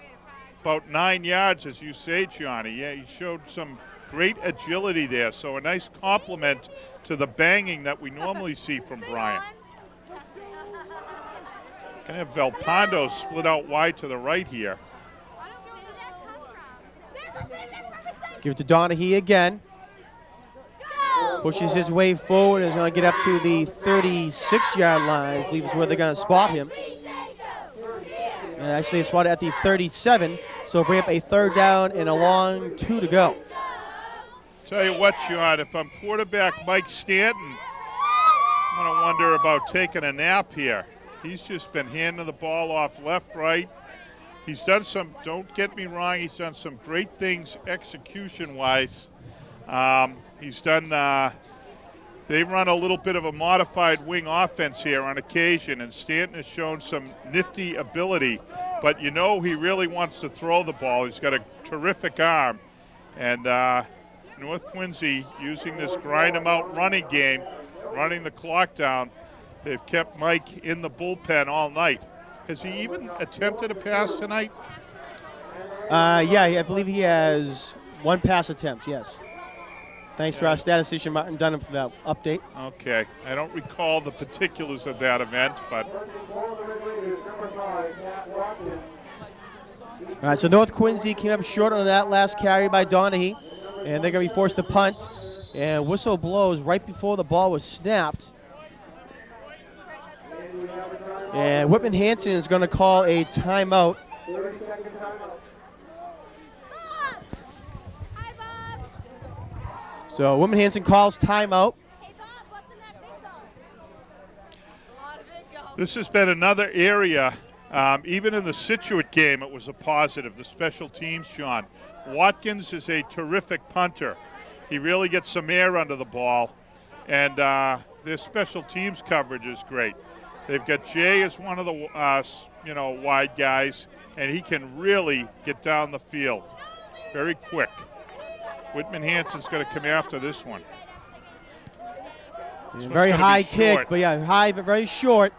about 9 yards, as you say, Johnny. Yeah, he showed some great agility there. So a nice compliment to the banging that we normally see from Brian. Gonna have Valpondo split out wide to the right here. Give it to Donahue again. Pushes his way forward and is going to get up to the 36-yard line. I believe is where they're going to spot him. And actually, it's spotted at the 37. So bring up a third down and a long 2 to go. Tell you what, John, if I'm quarterback Mike Stanton, I'm going to wonder about taking a nap here. He's just been handing the ball off left, right. He's done some, don't get me wrong, he's done some great things execution-wise. He's done, they run a little bit of a modified wing offense here on occasion, and Stanton has shown some nifty ability. But you know he really wants to throw the ball. He's got a terrific arm. And North Quincy, using this grind-em-out running game, running the clock down, they've kept Mike in the bullpen all night. Has he even attempted a pass tonight? Yeah, I believe he has 1 pass attempt, yes. Thanks to our statistician, Martin Dunham, for that update. Okay. I don't recall the particulars of that event, but All right, so North Quincy came up short on that last carry by Donahue, and they're going to be forced to punt. And whistle blows right before the ball was snapped. And Whitman Hanson is going to call a timeout. So Whitman Hanson calls timeout. Hey, Bob, what's in that bingo? this has been another area. Even in the Scituate game, it was a positive, the special teams, John. Watkins is a terrific punter. He really gets some air under the ball, and their special teams coverage is great. They've got Jay as one of the wide guys, and he can really get down the field very quick. Whitman Hanson's going to come after this one. Very high kick, short. but yeah, high but very short.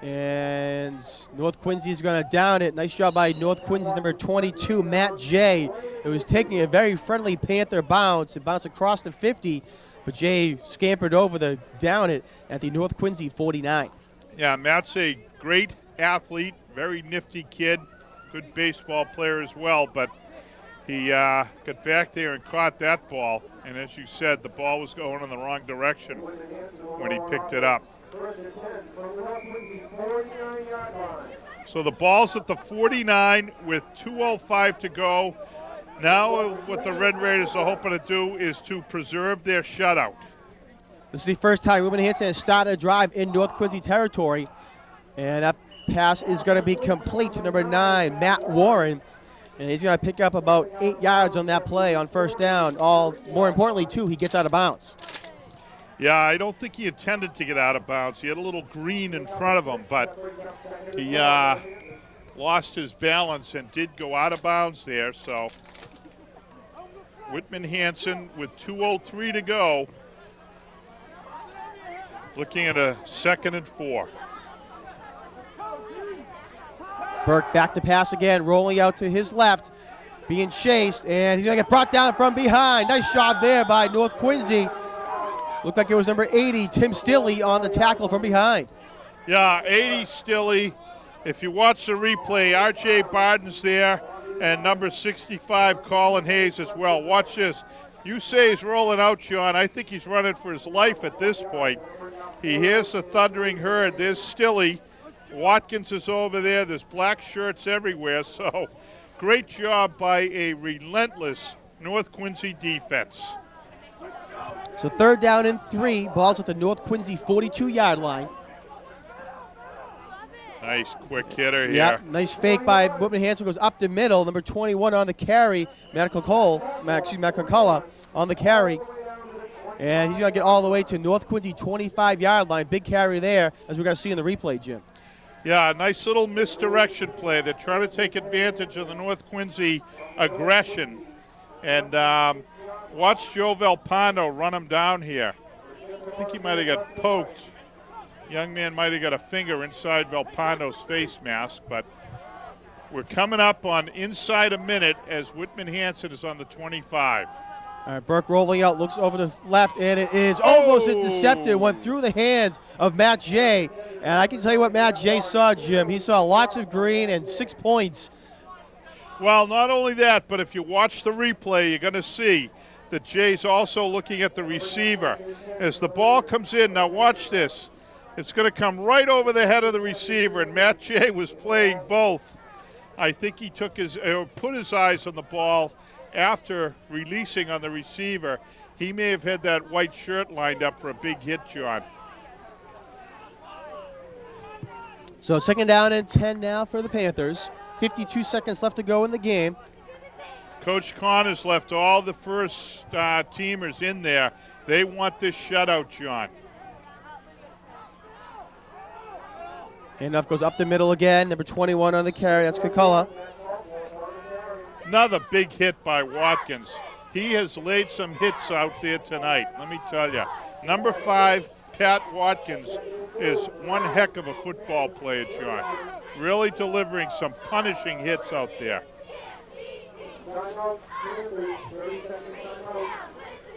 And North Quincy is going to down it. Nice job by North Quincy's number 22, Matt Jay. It was taking a very friendly Panther bounce. It bounced across the 50, but Jay scampered over the down it at the North Quincy 49. Yeah, Matt's a great athlete, very nifty kid, good baseball player as well, but he got back there and caught that ball, and as you said, the ball was going in the wrong direction when he picked it up. So the ball's at the 49 with 2:05 to go. Now what the Red Raiders are hoping to do is to preserve their shutout. This is the first time Whitman Hanson has started a drive in North Quincy territory. And that pass is going to be complete to number 9, Matt Warren. And he's going to pick up about 8 yards on that play on first down. More importantly, too, he gets out of bounds. Yeah, I don't think he intended to get out of bounds. He had a little green in front of him, but he lost his balance and did go out of bounds there. So Whitman Hanson with 2:03 to go, looking at a 2nd and 4. Burke back to pass again, rolling out to his left, being chased, and he's going to get brought down from behind. Nice job there by North Quincy. Looked like it was number 80, Tim Stilley, on the tackle from behind. Yeah, 80 Stilley. If you watch the replay, R.J. Barden's there, and number 65, Colin Hayes as well. Watch this. You say he's rolling out, John. I think he's running for his life at this point. He hears the thundering herd. There's Stilley. Watkins is over there. There's black shirts everywhere. So great job by a relentless North Quincy defense. So 3rd down and 3. Ball's at the North Quincy 42-yard line. Nice quick hitter here. Yeah, nice fake by Whitman Hanson. Goes up the middle. Number 21 on the carry. Matt McCullough on the carry. And he's going to get all the way to North Quincy 25-yard line. Big carry there, as we're going to see in the replay, Jim. Yeah, nice little misdirection play. They're trying to take advantage of the North Quincy aggression. And watch Joe Velpando run him down here. I think he might have got poked. Young man might have got a finger inside Velpando's face mask, but we're coming up on inside a minute as Whitman Hanson is on the 25. All right, Burke rolling out, looks over the left, and it is almost intercepted. Went through the hands of Matt Jay. And I can tell you what Matt Jay saw, Jim. He saw lots of green and 6 points. Well, not only that, but if you watch the replay, you're going to see that Jay's also looking at the receiver. As the ball comes in, now watch this. It's going to come right over the head of the receiver, and Matt Jay was playing both. I think he took put his eyes on the ball after releasing on the receiver. He may have had that white shirt lined up for a big hit, John. So 2nd down and 10 now for the Panthers. 52 seconds left to go in the game. Coach Connors left all the first teamers in there. They want this shutout, John. Handoff goes up the middle again. Number 21 on the carry. That's Kakula. Another big hit by Watkins. He has laid some hits out there tonight, let me tell you. Number 5, Pat Watkins, is one heck of a football player, John. Really delivering some punishing hits out there.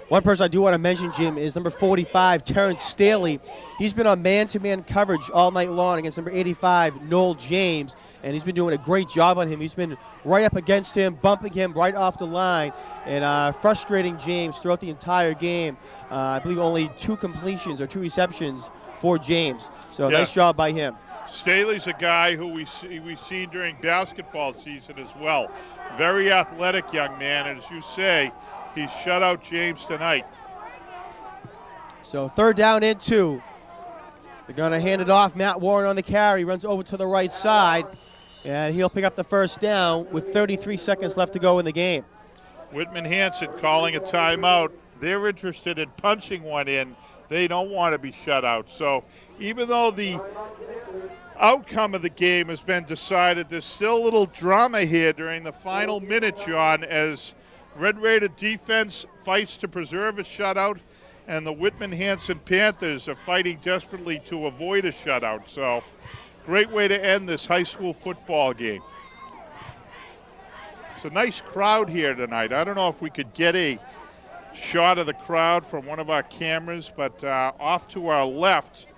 One person I do want to mention, Jim, is number 45, Terrence Staley. He's been on man-to-man coverage all night long against number 85, Noel James, and he's been doing a great job on him. He's been right up against him, bumping him right off the line, and frustrating James throughout the entire game. I believe only 2 completions or 2 receptions for James. So nice job by him. Staley's a guy who we've seen during basketball season as well. Very athletic young man, and as you say, he's shut out James tonight. So 3rd down and 2. They're going to hand it off. Matt Warren on the carry, runs over to the right side, and he'll pick up the first down with 33 seconds left to go in the game. Whitman Hanson calling a timeout. They're interested in punching one in. They don't want to be shut out. So even though the outcome of the game has been decided, there's still a little drama here during the final minute, John, as Red Raider defense fights to preserve a shutout, and the Whitman Hanson Panthers are fighting desperately to avoid a shutout. So great way to end this high school football game. It's a nice crowd here tonight. I don't know if we could get a shot of the crowd from one of our cameras, but off to our left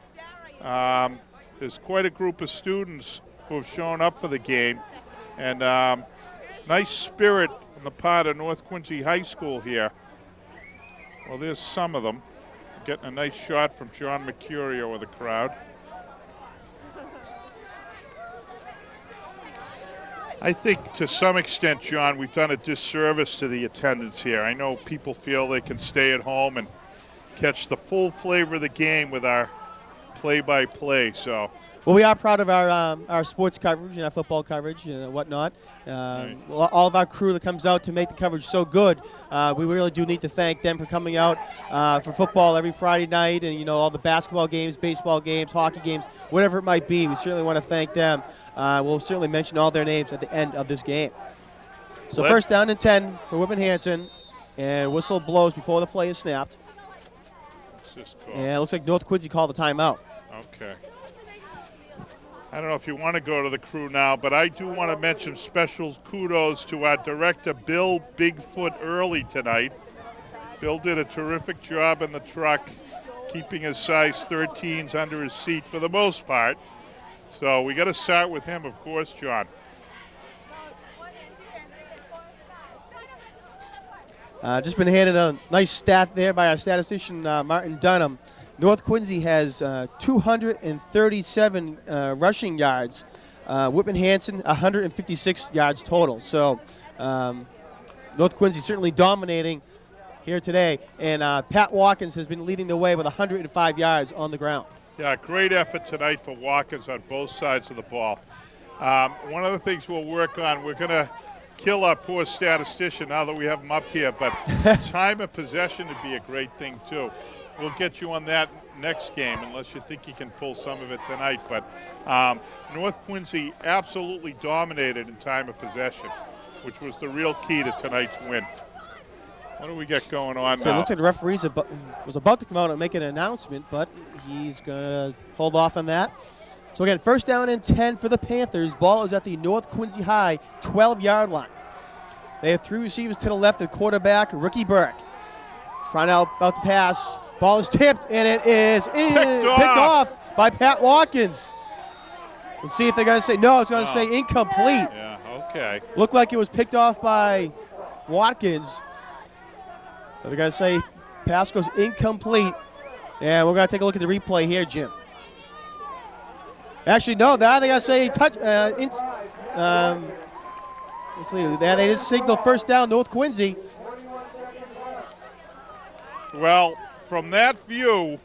There's quite a group of students who have shown up for the game, and nice spirit on the part of North Quincy High School here. Well, there's some of them. Getting a nice shot from John Mercurio with the crowd. I think to some extent, John, we've done a disservice to the attendance here. I know people feel they can stay at home and catch the full flavor of the game with our play-by-play. So, Well, we are proud of our sports coverage and our football coverage and whatnot. All of our crew that comes out to make the coverage so good. We really do need to thank them for coming out for football every Friday night, and all the basketball games, baseball games, hockey games, whatever it might be. We certainly want to thank them. We'll certainly mention all their names at the end of this game. So first down and 10 for Whitman Hanson, and whistle blows before the play is snapped. what's this called? And it looks like North Quincy called the timeout. Okay. I don't know if you want to go to the crew now, but I do want to mention special kudos to our director, Bill Bigfoot Early tonight. Bill did a terrific job in the truck, keeping his size 13s under his seat for the most part. So we got to start with him, of course, John. Just been handed a nice stat there by our statistician, Martin Dunham. North Quincy has 237 rushing yards. Whitman Hanson, 156 yards total. So North Quincy certainly dominating here today. And Pat Watkins has been leading the way with 105 yards on the ground. Yeah, great effort tonight for Watkins on both sides of the ball. One of the things we'll work on, we're going to kill our poor statistician now that we have him up here, but time of possession would be a great thing too. We'll get you on that next game unless you think you can pull some of it tonight. But North Quincy absolutely dominated in time of possession, which was the real key to tonight's win. What do we get going on So now? it looks like the referee was about to come out and make an announcement, but he's going to hold off on that. So again, first down and 10 for the Panthers. Ball is at the North Quincy High 12-yard line. They have three receivers to the left, the quarterback, Ricky Burke. Trying out about to pass. Ball is tipped, and it is picked off by Pat Watkins. Let's see if they're going to say no. It's going to say incomplete. Yeah, okay. Looked like it was picked off by Watkins. But they're going to say pass goes incomplete. And we're going to take a look at the replay here, Jim. Actually, no. Now they got to say touch. Let's see. Now they just signal first down, North Quincy. Well, from that view,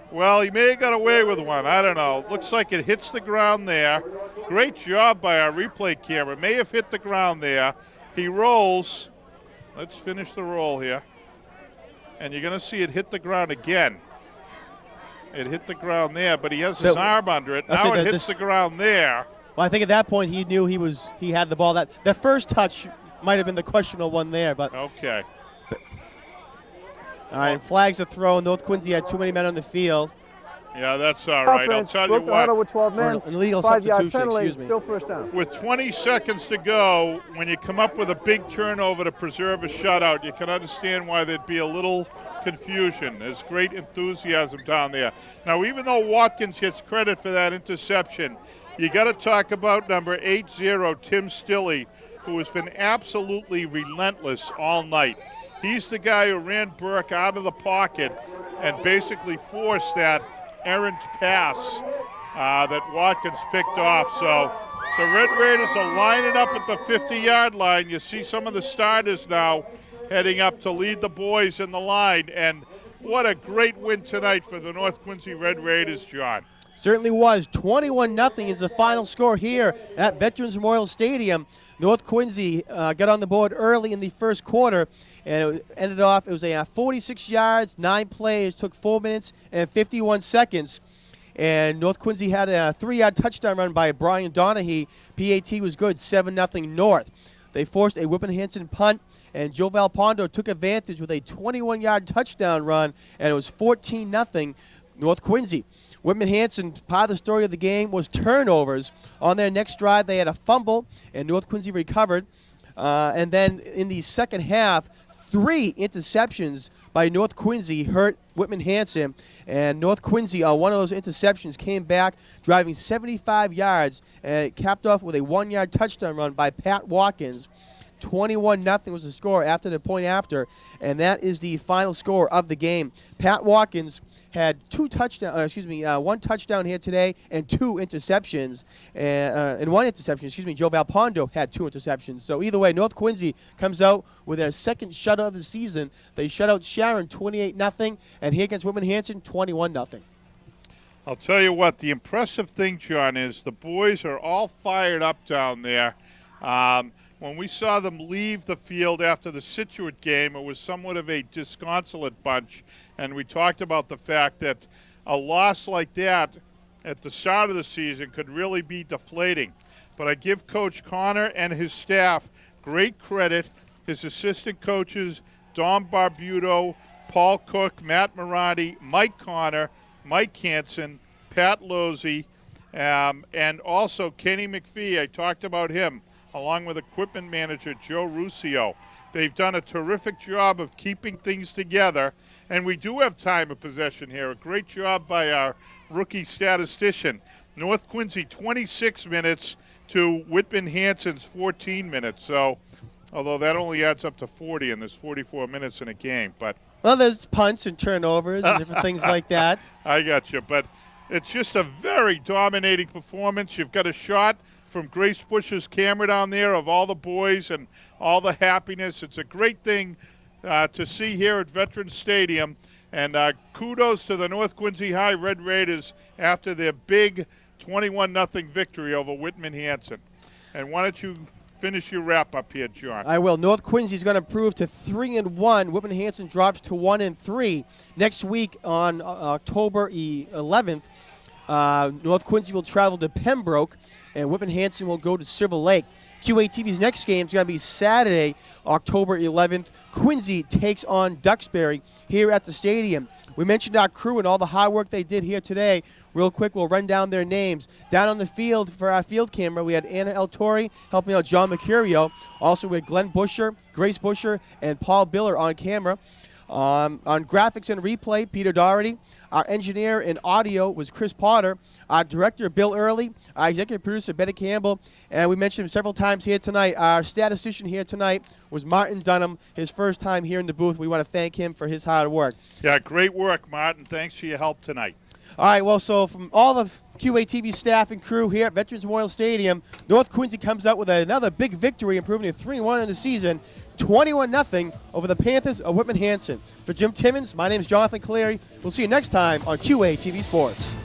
well, he may have got away with one. I don't know. Looks like it hits the ground there. Great job by our replay camera. May have hit the ground there. He rolls. Let's finish the roll here. And you're going to see it hit the ground again. It hit the ground there, but he has his arm under it. Now it hits the ground there. Well, I think at that point he knew he had the ball. That first touch might have been the questionable one there, but okay. All right, flags are thrown. North Quincy had too many men on the field. Yeah, that's all right. Offense, I'll tell you broke the huddle what. with 12 men. An illegal 5-yard substitution, penalty, excuse me. still first down. With 20 seconds to go, when you come up with a big turnover to preserve a shutout, you can understand why there'd be a little confusion. There's great enthusiasm down there. Now, even though Watkins gets credit for that interception, you got to talk about number 80, Tim Stilley, who has been absolutely relentless all night. He's the guy who ran Burke out of the pocket and basically forced that errant pass that Watkins picked off. So the Red Raiders are lining up at the 50-yard line. You see some of the starters now heading up to lead the boys in the line. And what a great win tonight for the North Quincy Red Raiders, John. Certainly was. 21-0 is the final score here at Veterans Memorial Stadium. North Quincy got on the board early in the first quarter, and it ended off, it was a 46 yards, 9 plays, took 4 minutes and 51 seconds. And North Quincy had a 3-yard touchdown run by Brian Donahue. PAT was good, 7-0 North. They forced a Whitman Hanson punt, and Joe Valpondo took advantage with a 21-yard touchdown run, and it was 14-0 North Quincy. Whitman Hanson, part of the story of the game was turnovers. On their next drive, they had a fumble, and North Quincy recovered. And then in the second half, 3 interceptions by North Quincy hurt Whitman Hanson, and North Quincy on one of those interceptions came back driving 75 yards, and it capped off with a 1-yard touchdown run by Pat Watkins. 21-0 was the score after the point after, and that is the final score of the game. Pat Watkins had one touchdown here today and 2 interceptions, and 1 interception. Joe Valpondo had 2 interceptions. So either way, North Quincy comes out with their second shutout of the season. They shut out Sharon 28-0, and here against Whitman Hanson 21-0. I'll tell you what, the impressive thing, John, is the boys are all fired up down there. When we saw them leave the field after the Scituate game, it was somewhat of a disconsolate bunch, and we talked about the fact that a loss like that at the start of the season could really be deflating. But I give Coach Connor and his staff great credit, his assistant coaches, Dom Barbuto, Paul Cook, Matt Morati, Mike Connor, Mike Hansen, Pat Lozzi, and also Kenny McPhee. I talked about him, along with equipment manager Joe Ruscio. They've done a terrific job of keeping things together, and we do have time of possession here. A great job by our rookie statistician. North Quincy 26 minutes to Whitman Hanson's 14 minutes. So, although that only adds up to 40, and there's 44 minutes in a game. But Well, there's punts and turnovers and different things like that. I got you, but it's just a very dominating performance. You've got a shot from Grace Bush's camera down there of all the boys and all the happiness. It's a great thing to see here at Veterans Stadium. And kudos to the North Quincy High Red Raiders after their big 21-0 victory over Whitman Hanson. And why don't you finish your wrap-up here, John? I will. North Quincy's going to improve to 3-1. Whitman Hanson drops to 1-3. Next week on October 11th, North Quincy will travel to Pembroke, and Whitman Hanson will go to Silver Lake. QATV's next game is going to be Saturday, October 11th. Quincy takes on Duxbury here at the stadium. We mentioned our crew and all the hard work they did here today. Real quick, we'll run down their names. Down on the field for our field camera, we had Anna El Torre helping out John Mercurio. Also, we had Glenn Busher, Grace Busher, and Paul Biller on camera. On graphics and replay, Peter Doherty. Our engineer and audio was Chris Potter. Our director, Bill Early. Our executive producer, Betty Campbell. And we mentioned him several times here tonight. Our statistician here tonight was Martin Dunham, his first time here in the booth. We want to thank him for his hard work. Yeah, great work, Martin. Thanks for your help tonight. All right, well, so from all the QATV staff and crew here at Veterans Memorial Stadium, North Quincy comes out with another big victory, improving to 3-1 in the season, 21-0 over the Panthers of Whitman Hanson. For Jim Timmons, my name is Jonathan Cleary. We'll see you next time on QATV Sports.